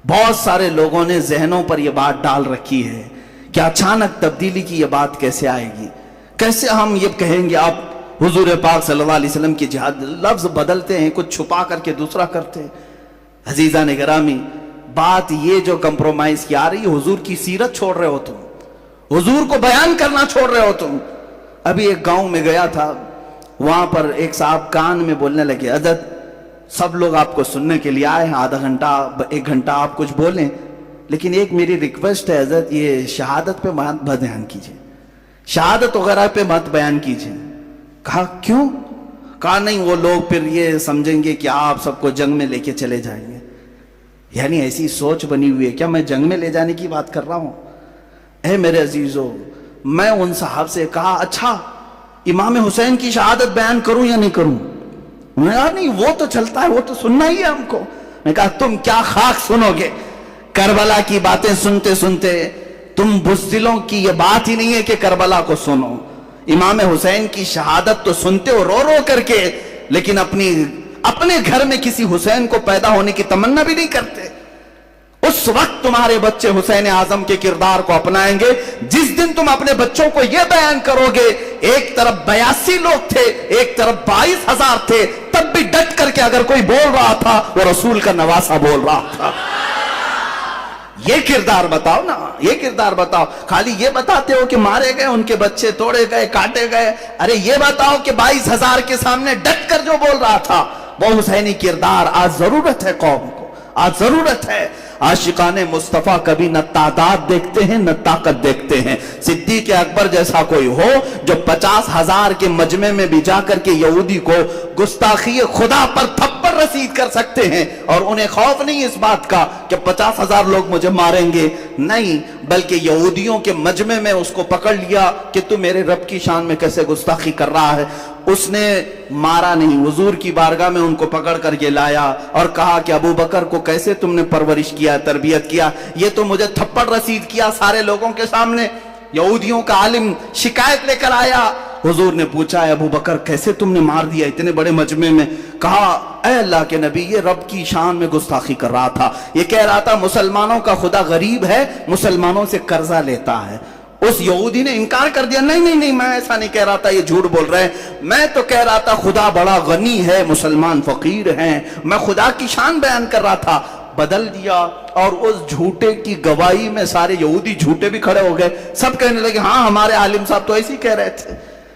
بہت سارے لوگوں نے ذہنوں پر یہ بات ڈال رکھی ہے کہ اچانک تبدیلی کی یہ بات کیسے آئے گی، کیسے ہم یہ کہیں گے آپ حضور پاک صلی اللہ علیہ وسلم کی جہاد، لفظ بدلتے ہیں، کچھ چھپا کر کے دوسرا کرتے ہیں. عزیزان گرامی، بات یہ جو کمپرومائز کی آ رہی ہے، حضور کی سیرت چھوڑ رہے ہو تم، حضور کو بیان کرنا چھوڑ رہے ہو تم. ابھی ایک گاؤں میں گیا تھا، وہاں پر ایک صاحب کان میں بولنے لگے، حضرت سب لوگ آپ کو سننے کے لیے آئے ہیں، آدھا گھنٹہ 1 گھنٹہ آپ کچھ بولیں، لیکن ایک میری ریکویسٹ ہے حضرت، یہ شہادت پہ مت بیان کیجئے، شہادت وغیرہ پہ مت بیان کیجئے. کہا کیوں؟ کہا نہیں، وہ لوگ پھر یہ سمجھیں گے کہ آپ سب کو جنگ میں لے کے چلے جائیں گے. یعنی ایسی سوچ بنی ہوئی ہے کیا میں جنگ میں لے جانے کی بات کر رہا ہوں؟ اے میرے عزیزو، میں ان صاحب سے کہا اچھا امام حسین کی شہادت بیان کروں یا نہیں کروں؟ انہوں نے کہا نہیں، وہ تو چلتا ہے، وہ تو سننا ہی ہے ہم کو. میں کہا تم کیا خاک سنو گے؟ کربلا کی باتیں سنتے سنتے تم بزدلوں کی یہ بات ہی نہیں ہے کہ کربلا کو سنو. امام حسین کی شہادت تو سنتے ہو رو رو کر کے، لیکن اپنے گھر میں کسی حسین کو پیدا ہونے کی تمنا بھی نہیں کرتے. اس وقت تمہارے بچے حسین اعظم کے کردار کو اپنائیں گے جس دن تم اپنے بچوں کو یہ بیان کرو گے، ایک طرف 82 لوگ تھے، ایک طرف 22,000 تھے، تب بھی ڈٹ کر کے اگر کوئی بول رہا تھا وہ رسول کا نواسا بول رہا تھا. یہ کردار بتاؤ نا، یہ کردار بتاؤ. خالی یہ بتاتے ہو کہ مارے گئے، ان کے بچے توڑے گئے، کاٹے گئے. ارے یہ بتاؤ کہ 22,000 کے سامنے ڈٹ کر جو بول رہا تھا وہ حسینی کردار. آج ضرورت ہے قوم کو، آج ضرورت ہے. عاشقان مصطفیٰ کبھی نہ تعداد دیکھتے ہیں نہ طاقت دیکھتے ہیں. صدیق اکبر جیسا کوئی ہو جو 50,000 کے مجمع میں بھی جا کر کے یہودی کو گستاخی خدا پر تھپڑ رسید کر سکتے ہیں، اور انہیں خوف نہیں اس بات کا کہ 50,000 لوگ مجھے ماریں گے. نہیں، بلکہ یہودیوں کے مجمع میں اس کو پکڑ لیا کہ تو میرے رب کی شان میں کیسے گستاخی کر رہا ہے. اس نے مارا نہیں، حضور کی بارگاہ میں ان کو پکڑ کر کے لایا اور کہا کہ ابو بکر کو کیسے تم نے پرورش کیا، تربیت کیا، یہ تو مجھے تھپڑ رسید کیا سارے لوگوں کے سامنے. یہودیوں کا عالم شکایت لے کر آیا. حضور نے پوچھا ابو بکر کیسے تم نے مار دیا اتنے بڑے مجمع میں؟ کہا اے اللہ کے نبی، یہ رب کی شان میں گستاخی کر رہا تھا، یہ کہہ رہا تھا مسلمانوں کا خدا غریب ہے، مسلمانوں سے قرضہ لیتا ہے. اس یہودی نے انکار کر دیا، نہیں نہیں نہیں، میں ایسا نہیں کہہ رہا تھا، یہ جھوٹ بول رہے ہیں، میں تو کہہ رہا تھا خدا بڑا غنی ہے، مسلمان فقیر ہیں، میں خدا کی شان بیان کر رہا تھا. بدل دیا، اور اس جھوٹے کی گواہی میں سارے یہودی جھوٹے بھی کھڑے ہو گئے. سب کہنے لگے ہاں ہمارے عالم صاحب تو ایسے ہی کہہ رہے تھے،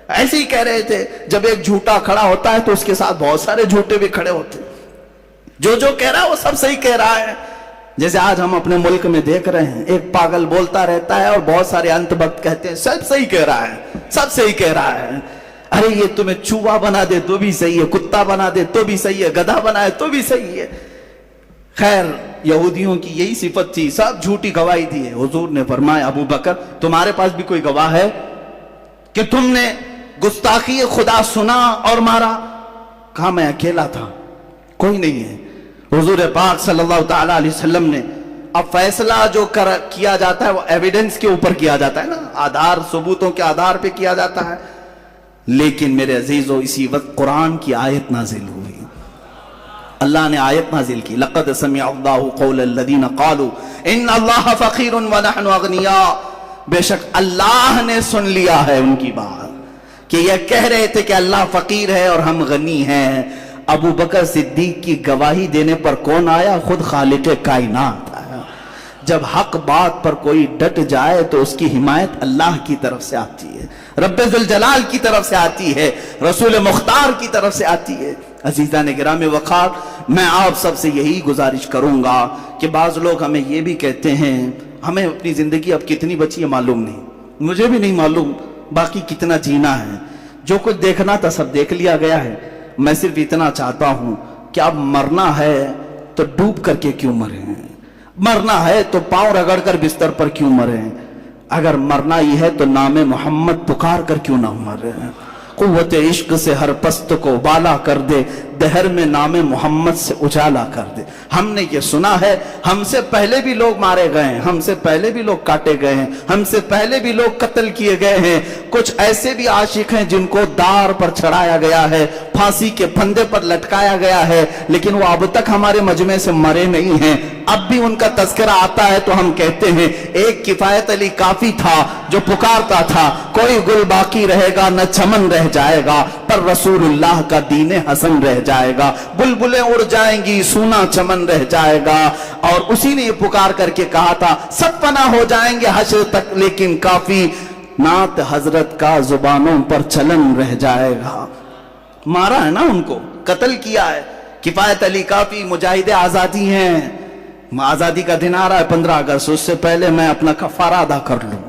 ایسے ہی کہہ رہے تھے. جب ایک جھوٹا کھڑا ہوتا ہے تو اس کے ساتھ بہت سارے جھوٹے بھی کھڑے ہوتے ہیں. جو کہہ رہا ہے وہ سب صحیح کہہ رہا ہے. جیسے آج ہم اپنے ملک میں دیکھ رہے ہیں، ایک پاگل بولتا رہتا ہے اور بہت سارے انت بخت کہتے ہیں سب صحیح کہہ رہا ہے، سب صحیح کہہ رہا ہے. ارے یہ تمہیں چوہا بنا دے تو بھی صحیح ہے، کتا بنا دے تو بھی صحیح ہے، گدھا بنائے تو بھی صحیح ہے. خیر، یہودیوں کی یہی صفت تھی، سب جھوٹی گواہی دی ہے. حضور نے فرمایا ابو بکر تمہارے پاس بھی کوئی گواہ ہے کہ تم نے گستاخی خدا سنا اور مارا؟ کہا میں اکیلا تھا، کوئی نہیں ہے. حضور پاک صلی اللہ تعالی علیہ وسلم نے، اب فیصلہ جو کیا جاتا ہے وہ ایویڈنس کے اوپر کیا جاتا ہے نا، آدھار ثبوتوں کے آدھار پہ کیا جاتا ہے. لیکن میرے عزیزو اسی وقت قرآن کی آیت نازل ہوئی. اللہ نے آیت نازل کی، لقد سمع اللہ قول الذین قالوا ان اللہ فقیر ونحن اغنیاء. بے شک اللہ نے سن لیا ہے ان کی بات کہ یہ کہہ رہے تھے کہ اللہ فقیر ہے اور ہم غنی ہیں. ابو بکر صدیق کی گواہی دینے پر کون آیا؟ خود خالق کائنات آیا. جب حق بات پر کوئی ڈٹ جائے تو اس کی حمایت اللہ کی طرف سے آتی ہے، رب ذوالجلال کی طرف سے آتی ہے، رسول مختار کی طرف سے آتی ہے. عزیزان گرامی وقار، میں آپ سب سے یہی گزارش کروں گا کہ بعض لوگ ہمیں یہ بھی کہتے ہیں ہمیں اپنی زندگی اب کتنی بچی ہے معلوم نہیں، مجھے بھی نہیں معلوم باقی کتنا جینا ہے، جو کچھ دیکھنا تھا سب دیکھ لیا گیا ہے، میں صرف اتنا چاہتا ہوں کہ اب مرنا ہے تو ڈوب کر کے کیوں مریں، مرنا ہے تو پاؤں رگڑ کر بستر پر کیوں مریں، اگر مرنا ہی ہے تو نام محمد پکار کر کیوں نہ مریں، قوت عشق سے ہر پست کو بالا کر دے، دہر میں نام محمد سے اجالا کر دے۔ ہم نے یہ سنا ہے ہم سے پہلے بھی لوگ مارے گئے ہیں، ہم سے پہلے بھی لوگ کاٹے گئے ہیں، ہم سے پہلے بھی لوگ قتل کیے گئے ہیں، کچھ ایسے بھی عاشق ہیں جن کو دار پر چڑھایا گیا ہے، پھانسی کے پھندے پر لٹکایا گیا ہے، لیکن وہ اب تک ہمارے مجمع سے مرے نہیں ہیں، اب بھی ان کا تذکرہ آتا ہے تو ہم کہتے ہیں ایک کفایت علی کافی تھا جو پکارتا تھا کوئی گل باقی رہے گا نہ چمن رہ جائے گا، پر رسول اللہ کا دین حسن رہ جائے گا، بلبلیں اڑ جائیں گی سونا چمن رہ جائے گا، اور اسی نے یہ پکار کر کے کہا تھا سب فنا ہو جائیں گے حشر تک لیکن کافی نعت حضرت کا زبانوں پر چلن رہ جائے گا۔ مارا ہے نا، ان کو قتل کیا ہے۔ کفایت علی کافی مجاہد آزادی ہیں، آزادی کا دن آ رہا ہے 15 اگست، اس سے پہلے میں اپنا کفارہ ادا کر لوں۔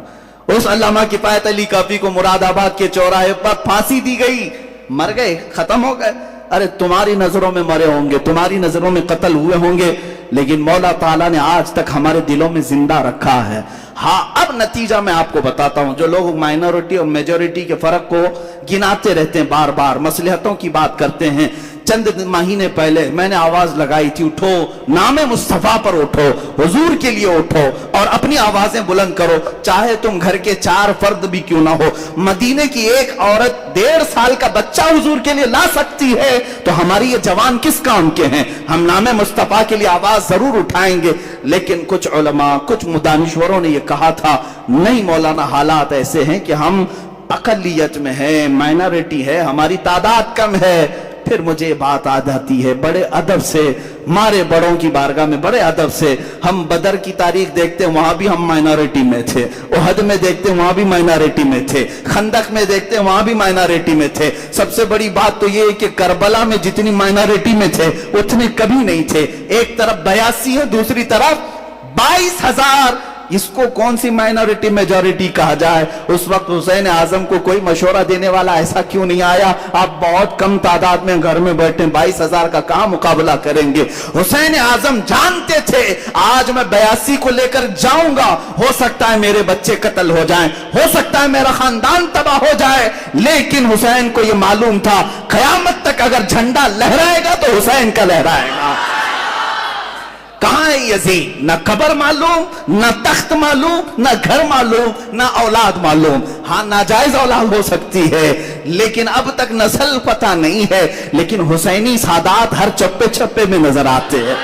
اس علامہ کفایت علی کافی کو مراد آباد کے چوراہے پر پھانسی دی گئی، مر گئے، ختم ہو گئے۔ ارے تمہاری نظروں میں مرے ہوں گے، تمہاری نظروں میں قتل ہوئے ہوں گے، لیکن مولا تعالیٰ نے آج تک ہمارے دلوں میں زندہ رکھا ہے۔ ہاں اب نتیجہ میں آپ کو بتاتا ہوں، جو لوگ مائنورٹی اور میجورٹی کے فرق کو گناتے رہتے ہیں، بار بار مصلحتوں کی بات کرتے ہیں، چند مہینے پہلے میں نے آواز لگائی تھی اٹھو نام مصطفیٰ پر اٹھو، حضور کے لیے اٹھو اور اپنی آوازیں بلند کرو، چاہے تم گھر کے 4 فرد بھی کیوں نہ ہو۔ مدینے کی ایک عورت 1.5 سال کا بچہ حضور کے لیے لا سکتی ہے تو ہماری یہ جوان کس کام کے ہیں؟ ہم نام مصطفیٰ کے لیے آواز ضرور اٹھائیں گے، لیکن کچھ علماء کچھ دانشوروں نے یہ کہا تھا نہیں مولانا، حالات ایسے ہیں کہ ہم اقلیت میں ہیں، مائنورٹی ہے، ہماری تعداد کم ہے۔ پھر مجھے بات آ جاتی ہے بڑے ادب سے، مارے بڑوں کی بارگاہ میں بڑے ادب سے، ہم بدر کی تاریخ دیکھتے ہیں وہاں بھی ہم مائنورٹی میں تھے، احد میں دیکھتے ہیں وہاں بھی مائنورٹی میں تھے، خندق میں دیکھتے ہیں وہاں بھی مائنورٹی میں تھے۔ سب سے بڑی بات تو یہ ہے کہ کربلا میں جتنی مائنورٹی میں تھے اتنے کبھی نہیں تھے، ایک طرف 82 ہے دوسری طرف 22,000، اس کو کون سی مائنورٹی میجورٹی کہا جائے؟ اس وقت حسین اعظم کو کوئی مشورہ دینے والا ایسا کیوں نہیں آیا؟ آپ بہت کم تعداد میں گھر میں بیٹھے 22,000 کا کہاں مقابلہ کریں گے؟ حسین اعظم جانتے تھے آج میں 82 کو لے کر جاؤں گا، ہو سکتا ہے میرے بچے قتل ہو جائیں، ہو سکتا ہے میرا خاندان تباہ ہو جائے، لیکن حسین کو یہ معلوم تھا قیامت تک اگر جھنڈا لہرائے گا تو حسین کا لہرائے گا۔ کہاں ہے یزید؟ نہ قبر معلوم، نہ تخت معلوم، نہ گھر معلوم، نہ اولاد معلوم۔ ہاں ناجائز اولاد ہو سکتی ہے لیکن اب تک نسل پتہ نہیں ہے، لیکن حسینی سادات ہر چپے چپے میں نظر آتے ہیں۔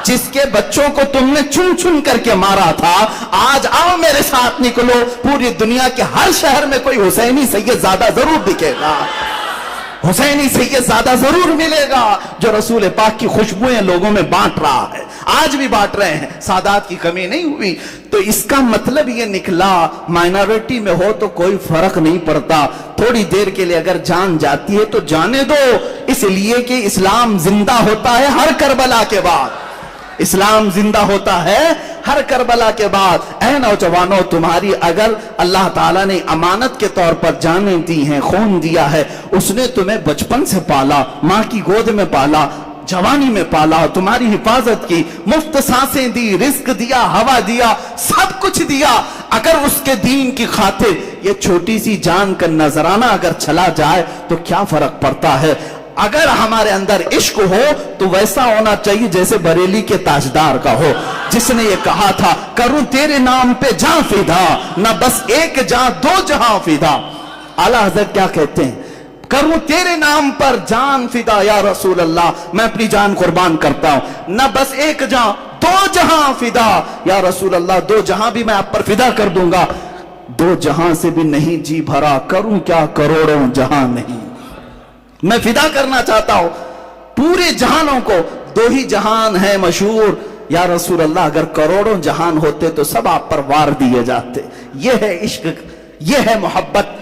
جس کے بچوں کو تم نے چن چن کر کے مارا تھا، آج آؤ میرے ساتھ نکلو، پوری دنیا کے ہر شہر میں کوئی حسینی سید زادہ ضرور دکھے گا، حسینی سید زادہ ضرور ملے گا جو رسول پاک کی خوشبوئیں لوگوں میں بانٹ رہا ہے، آج بھی بانٹ رہے ہیں، سادات کی کمی نہیں ہوئی۔ تو اس کا مطلب یہ نکلا مائنورٹی میں ہو تو کوئی فرق نہیں پڑتا، تھوڑی دیر کے لیے اگر جان جاتی ہے تو جانے دو، اس لیے کہ اسلام زندہ ہوتا ہے ہر کربلا کے بعد، اسلام زندہ ہوتا ہے ہر کربلا کے بعد۔ اے نوجوانوں، تمہاری اگر اللہ تعالیٰ نے امانت کے طور پر جانیں دی ہیں، خون دیا ہے، اس نے تمہیں بچپن سے پالا، ماں کی گود میں پالا، جوانی میں پالا، تمہاری حفاظت کی، مفت سانسیں دی، رزق دیا، ہوا دیا، سب کچھ دیا، اگر اس کے دین کی خاطر یہ چھوٹی سی جان کا نذرانہ اگر چلا جائے تو کیا فرق پڑتا ہے؟ اگر ہمارے اندر عشق ہو تو ویسا ہونا چاہیے جیسے بریلی کے تاجدار کا ہو، جس نے یہ کہا تھا کروں تیرے نام پہ جاں فدا، نہ بس ایک جاں 2 جہاں فدا۔ اعلیٰ حضرت کیا کہتے ہیں؟ کروں تیرے نام پر جان فدا یا رسول اللہ، میں اپنی جان قربان کرتا ہوں، نہ بس ایک جاں 2 جہاں فدا یا رسول اللہ، 2 جہاں بھی میں آپ پر فدا کر دوں گا، 2 جہاں سے بھی نہیں جی بھرا، کروں کیا کروڑوں جہاں نہیں، میں فدا کرنا چاہتا ہوں پورے جہانوں کو، 2 ہی جہان ہے مشہور یا رسول اللہ، اگر کروڑوں جہان ہوتے تو سب آپ پر وار دیے جاتے۔ یہ ہے عشق، یہ ہے محبت۔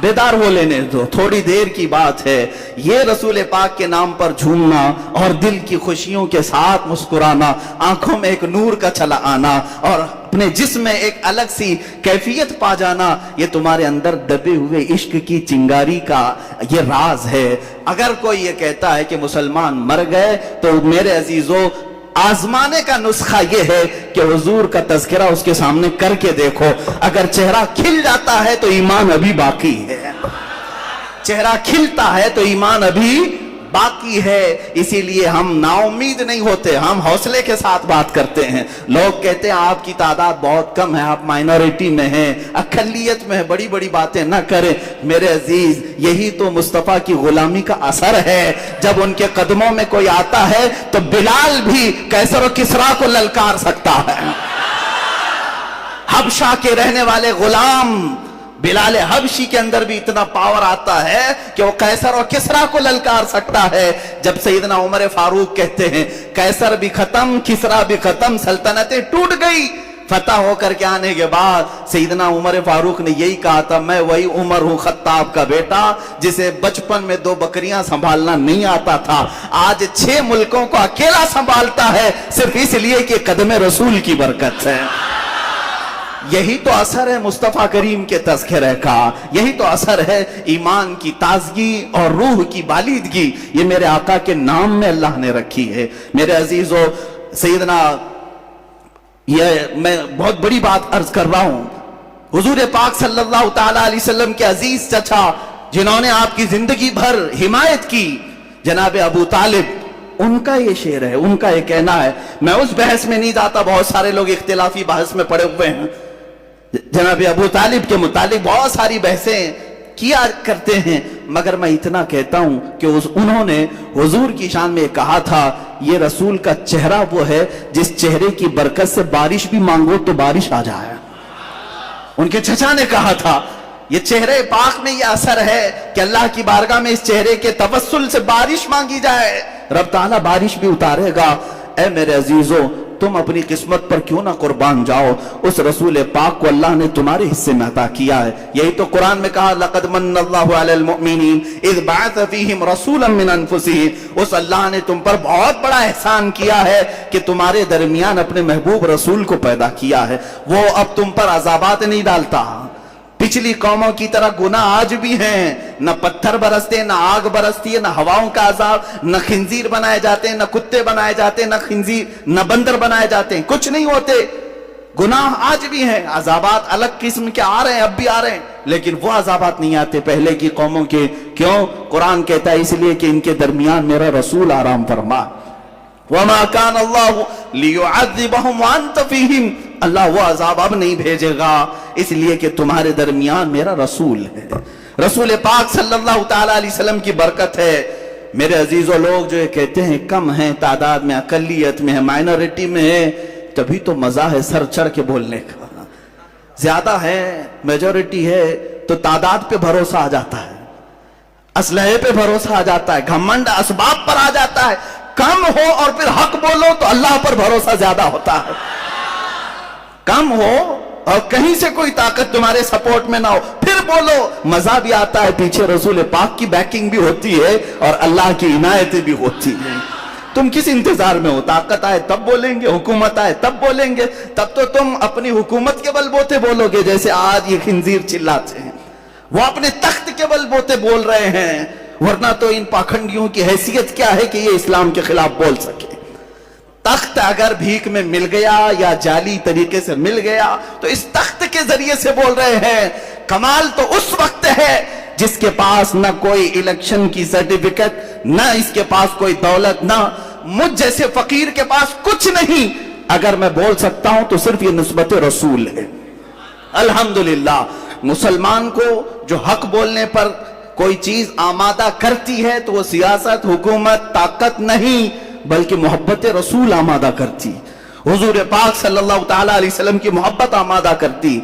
بیدار ہو لینے دو، تھوڑی دیر کی بات ہے۔ یہ رسول پاک کے نام پر جھومنا اور دل کی خوشیوں کے ساتھ مسکرانا، آنکھوں میں ایک نور کا چلا آنا اور اپنے جسم میں ایک الگ سی کیفیت پا جانا، یہ تمہارے اندر دبے ہوئے عشق کی چنگاری کا یہ راز ہے۔ اگر کوئی یہ کہتا ہے کہ مسلمان مر گئے تو میرے عزیزو، آزمانے کا نسخہ یہ ہے کہ حضور کا تذکرہ اس کے سامنے کر کے دیکھو، اگر چہرہ کھل جاتا ہے تو ایمان ابھی باقی ہے، چہرہ کھلتا ہے تو ایمان ابھی باقی ہے۔ اسی لیے ہم نا امید نہیں ہوتے، ہم حوصلے کے ساتھ بات کرتے ہیں۔ لوگ کہتے ہیں آپ کی تعداد بہت کم ہے، آپ مائنورٹی میں ہیں، اقلیت میں ہیں، بڑی بڑی باتیں نہ کریں۔ میرے عزیز، یہی تو مصطفیٰ کی غلامی کا اثر ہے۔ جب ان کے قدموں میں کوئی آتا ہے تو بلال بھی قیصر و کسریٰ کو للکار سکتا ہے۔ حبشہ کے رہنے والے غلام بلال حبشی کے اندر بھی اتنا پاور آتا ہے کہ وہ قیصر اور کسریٰ کو للکار سکتا ہے۔ جب سیدنا عمر فاروق کہتے ہیں قیصر بھی ختم، کسریٰ بھی ختم، سلطنتیں ٹوٹ گئی، فتح ہو کر کے آنے کے بعد سیدنا عمر فاروق نے یہی کہا تھا، میں وہی عمر ہوں خطاب کا بیٹا جسے بچپن میں 2 بکریاں سنبھالنا نہیں آتا تھا، آج 6 ملکوں کو اکیلا سنبھالتا ہے، صرف اس لیے کہ قدم رسول کی برکت ہے۔ یہی تو اثر ہے مصطفیٰ کریم کے تذکرے کا، یہی تو اثر ہے ایمان کی تازگی اور روح کی بالیدگی، یہ میرے آقا کے نام میں اللہ نے رکھی ہے۔ میرے عزیزو، سیدنا، یہ میں بہت بڑی بات عرض کر رہا ہوں، حضور پاک صلی اللہ تعالی علیہ وسلم کے عزیز چچا جنہوں نے آپ کی زندگی بھر حمایت کی، جناب ابو طالب، ان کا یہ شعر ہے، ان کا یہ کہنا ہے۔ میں اس بحث میں نہیں جاتا، بہت سارے لوگ اختلافی بحث میں پڑے ہوئے ہیں، جناب ابو طالب کے متعلق بہت ساری بحثیں کیا کرتے ہیں، مگر میں اتنا کہتا ہوں کہ انہوں نے حضور کی شان میں کہا تھا، یہ رسول کا چہرہ وہ ہے جس چہرے کی برکت سے بارش بھی مانگو تو بارش آ جائے۔ ان کے چچا نے کہا تھا یہ چہرے پاک میں یہ اثر ہے کہ اللہ کی بارگاہ میں اس چہرے کے توسل سے بارش مانگی جائے، رب تعالیٰ بارش بھی اتارے گا۔ اے میرے عزیزو، تم اپنی قسمت پر کیوں نہ قربان جاؤ، اس رسول پاک کو اللہ نے تمہارے حصے میں عطا کیا ہے۔ یہی تو قرآن میں کہا لَقَدْ مَنَّ اللَّهُ عَلَى الْمُؤْمِنِينَ إِذْ بَعَثَ فِيهِمْ رَسُولًا مِّنْ أَنفُسِهِمْ، اس اللہ نے تم پر بہت بڑا احسان کیا ہے کہ تمہارے درمیان اپنے محبوب رسول کو پیدا کیا ہے، وہ اب تم پر عذابات نہیں ڈالتا۔ پچھلی قوموں کی طرح گناہ آج بھی ہیں، نہ پتھر برستے، نہ آگ برستی ہے، نہ ہواؤں کا عذاب، نہ خنزیر بنائے جاتے ہیں، نہ کتے بنائے جاتے ہیں، نہ خنزیر نہ بندر بنائے جاتے ہیں، کچھ نہیں ہوتے۔ گناہ آج بھی ہیں، عذابات الگ قسم کے آ رہے ہیں، اب بھی آ رہے ہیں، لیکن وہ عذابات نہیں آتے پہلے کی قوموں کے۔ کیوں؟ قرآن کہتا ہے اس لیے کہ ان کے درمیان میرا رسول آرام فرما۔ وَمَا كَانَ اللَّهُ لِيُعَذِّبَهُمْ وَأَنْتَ فِيهِمْ، اللہ وہ عذاب اب نہیں بھیجے گا اس لیے کہ تمہارے درمیان میرا رسول ہے۔ رسول پاک صلی اللہ تعالی علیہ وسلم کی برکت ہے۔ میرے عزیزو، لوگ جو یہ کہتے ہیں کم ہیں تعداد میں، اقلیت میں ہے، مائنورٹی میں ہے، تبھی تو مزہ ہے سر چڑھ کے بولنے کا۔ زیادہ ہے، میجورٹی ہے تو تعداد پہ بھروسہ آ جاتا ہے، اسلحے پہ بھروسہ آ جاتا ہے، گھمنڈ اسباب پر آ جاتا ہے۔ کم ہو اور پھر حق بولو تو اللہ پر بھروسہ زیادہ ہوتا ہے۔ کم ہو اور کہیں سے کوئی طاقت تمہارے سپورٹ میں نہ ہو، پھر بولو، مزہ بھی آتا ہے، پیچھے رسول پاک کی بیکنگ بھی ہوتی ہے اور اللہ کی عنایتیں بھی ہوتی ہیں۔ تم کس انتظار میں ہو؟ طاقت آئے تب بولیں گے، حکومت آئے تب بولیں گے، تب تو تم اپنی حکومت کے بل بوتے بولو گے، جیسے آج یہ خنزیر چلاتے ہیں، وہ اپنے تخت کے بل بوتے بول رہے ہیں، ورنہ تو ان پاکھنڈیوں کی حیثیت کیا ہے کہ یہ اسلام کے خلاف بول سکے؟ تخت اگر بھیک میں مل گیا یا جعلی طریقے سے مل گیا تو اس تخت کے ذریعے سے بول رہے ہیں۔ کمال تو اس وقت ہے جس کے پاس نہ کوئی الیکشن کی سرٹیفکیٹ، نہ اس کے پاس کوئی دولت، نہ مجھ جیسے فقیر کے پاس کچھ نہیں، اگر میں بول سکتا ہوں تو صرف یہ نسبت رسول ہے۔ الحمدللہ، مسلمان کو جو حق بولنے پر کوئی چیز آمادہ کرتی ہے تو وہ سیاست، حکومت، طاقت نہیں بلکہ محبت رسول آمادہ کرتی، حضور پاک صلی اللہ تعالی علیہ وسلم کی محبت آمادہ کرتی۔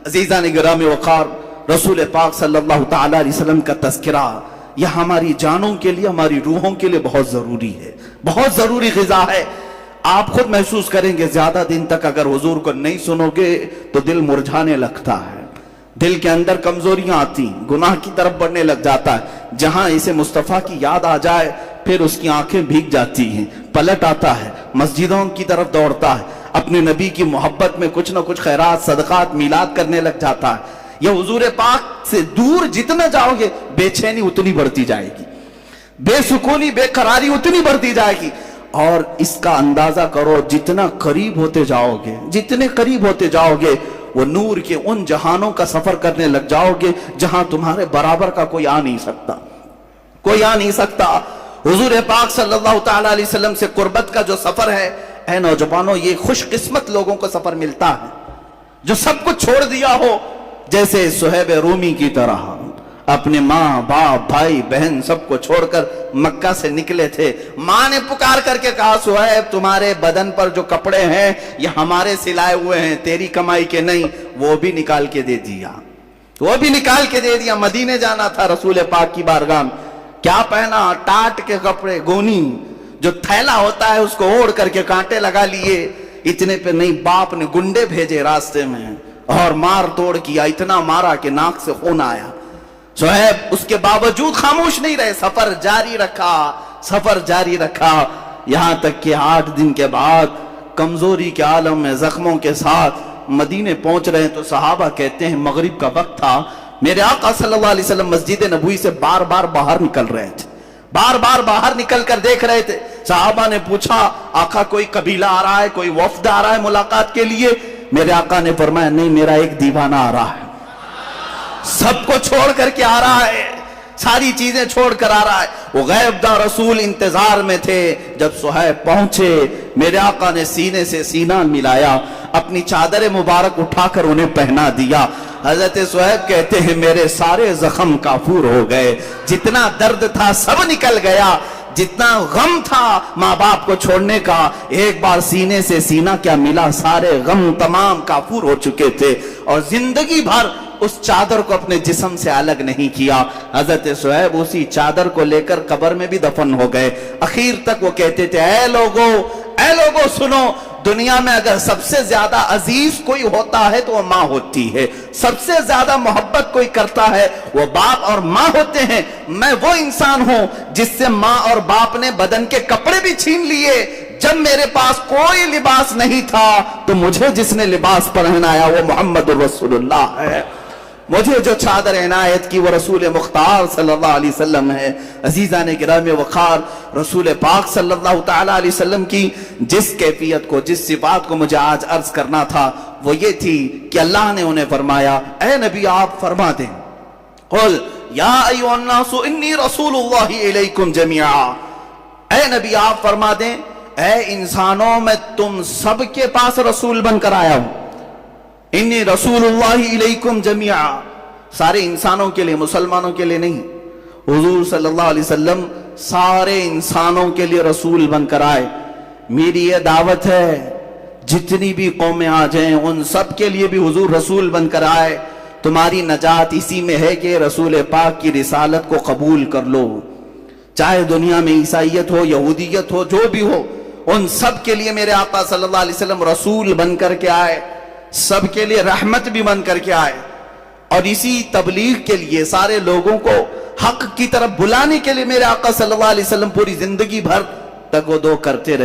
عزیزان گرامی وقار، رسول پاک صلی اللہ تعالی علیہ وسلم کا تذکرہ یہ ہماری جانوں کے لیے، ہماری روحوں کے لیے بہت ضروری ہے، بہت ضروری غذا ہے۔ آپ خود محسوس کریں گے زیادہ دن تک اگر حضور کو نہیں سنو گے تو دل مرجھانے لگتا ہے، دل کے اندر کمزوریاں آتی، گناہ کی طرف بڑھنے لگ جاتا ہے، جہاں اسے مصطفیٰ کی یاد آ جائے پھر اس کی آنکھیں بھیگ جاتی ہیں، پلٹ آتا ہے، مسجدوں کی طرف دوڑتا ہے، اپنے نبی کی محبت میں کچھ نہ کچھ خیرات صدقات میلاد کرنے لگ جاتا ہے۔ یہ حضور پاک سے دور جتنا جاؤ گے بے چینی اتنی بڑھتی جائے گی، بے سکونی بے قراری اتنی بڑھتی جائے گی۔ اور اس کا اندازہ کرو، جتنا قریب ہوتے جاؤ گے، جتنے قریب ہوتے جاؤ گے، وہ نور کے ان جہانوں کا سفر کرنے لگ جاؤ گے جہاں تمہارے برابر کا کوئی آ نہیں سکتا، کوئی آ نہیں سکتا۔ حضور پاک صلی اللہ تعالیٰ علیہ وسلم سے قربت کا جو سفر ہے، اے نوجوانوں، یہ خوش قسمت لوگوں کو سفر ملتا ہے جو سب کچھ چھوڑ دیا ہو، جیسے صہیب رومی کی طرح اپنے ماں باپ بھائی بہن سب کو چھوڑ کر مکہ سے نکلے تھے۔ ماں نے پکار کر کے کہا، صہیب تمہارے بدن پر جو کپڑے ہیں یہ ہمارے سلائے ہوئے ہیں، تیری کمائی کے نہیں۔ وہ بھی نکال کے دے دیا، وہ بھی نکال کے دے دیا۔ مدینے جانا تھا رسول پاک کی بارگاہ میں، کیا پہنا؟ ٹاٹ کے کپڑے، گونی جو تھیلا ہوتا ہے اس کو اوڑھ کر کے کانٹے لگا لیے۔ اتنے پہ نہیں، باپ نے گنڈے بھیجے راستے میں اور مار توڑ کیا، اتنا مارا کہ ناک سے خون آیا۔ صہیب اس کے باوجود خاموش نہیں رہے، سفر جاری رکھا، سفر جاری رکھا، یہاں تک کہ 8 دن کے بعد کمزوری کے عالم میں زخموں کے ساتھ مدینے پہنچ رہے ہیں تو صحابہ کہتے ہیں مغرب کا وقت تھا، میرے آقا صلی اللہ علیہ وسلم مسجد نبوی سے بار بار باہر نکل رہے تھے، بار بار باہر نکل کر دیکھ رہے تھے۔ صحابہ نے پوچھا، آقا کوئی قبیلہ آ رہا ہے، کوئی وفد آ رہا ہے ملاقات کے لیے؟ میرے آقا نے فرمایا نہیں، میرا ایک دیوانہ آ رہا ہے، سب کو چھوڑ کر کے آ رہا ہے، ساری چیزیں چھوڑ کر آ رہا ہے۔ وہ غیب دار رسول انتظار میں تھے، جب صہیب پہنچے میرے آقا نے سینے سے سینہ ملایا، اپنی چادر مبارک اٹھا کر انہیں پہنا دیا۔ حضرت صہیب کہتے ہیں میرے سارے زخم کافور ہو گئے، جتنا درد تھا سب نکل گیا، جتنا غم تھا ماں باپ کو چھوڑنے کا، ایک بار سینے سے سینہ کیا ملا، سارے غم تمام کافور ہو چکے تھے، اور زندگی بھر اس چادر کو اپنے جسم سے الگ نہیں کیا۔ حضرت صہیب اسی چادر کو لے کر قبر میں بھی دفن ہو گئے۔ اخیر تک وہ کہتے تھے، اے لوگوں سنو، دنیا میں اگر سب سے زیادہ عزیز کوئی ہوتا ہے تو وہ ماں ہوتی ہے، سب سے زیادہ محبت کوئی کرتا ہے وہ باپ اور ماں ہوتے ہیں۔ میں وہ انسان ہوں جس سے ماں اور باپ نے بدن کے کپڑے بھی چھین لیے، جب میرے پاس کوئی لباس نہیں تھا تو مجھے جس نے لباس پہنایا وہ محمد رسول اللہ ہے، مجھے جو چادر عنایت کی وہ رسول مختار صلی اللہ علیہ وسلم ہے۔ عزیزان گرامی وقار، رسول پاک صلی اللہ تعالیٰ علیہ وسلم کی جس کیفیت کو، جس صفات کو مجھے آج عرض کرنا تھا وہ یہ تھی کہ اللہ نے انہیں فرمایا، اے نبی آپ فرما دیں، قل یا ایھا الناس انی رسول اللہ الیکم جمیعا، اے نبی آپ فرما دیں، اے انسانوں میں تم سب کے پاس رسول بن کر آیا ہوں، انی رسول اللہ علیکم جمیعا، سارے انسانوں کے لیے، مسلمانوں کے لیے نہیں۔ حضور صلی اللہ علیہ وسلم سارے انسانوں کے لیے رسول بن کر آئے۔ میری یہ دعوت ہے جتنی بھی قومیں آ جائیں ان سب کے لیے بھی حضور رسول بن کر آئے۔ تمہاری نجات اسی میں ہے کہ رسول پاک کی رسالت کو قبول کر لو، چاہے دنیا میں عیسائیت ہو، یہودیت ہو، جو بھی ہو، ان سب کے لیے میرے آقا صلی اللہ علیہ وسلم رسول بن کر کے آئے، سب کے لیے رحمت بھی بن کر کے آئے، اور اسی تبلیغ کے لیے سارے لوگوں کو حق کی طرف بلانے کے لیے میرے آقا صلی اللہ علیہ وسلم پوری زندگی بھر تک وہ دو کرتے رہے۔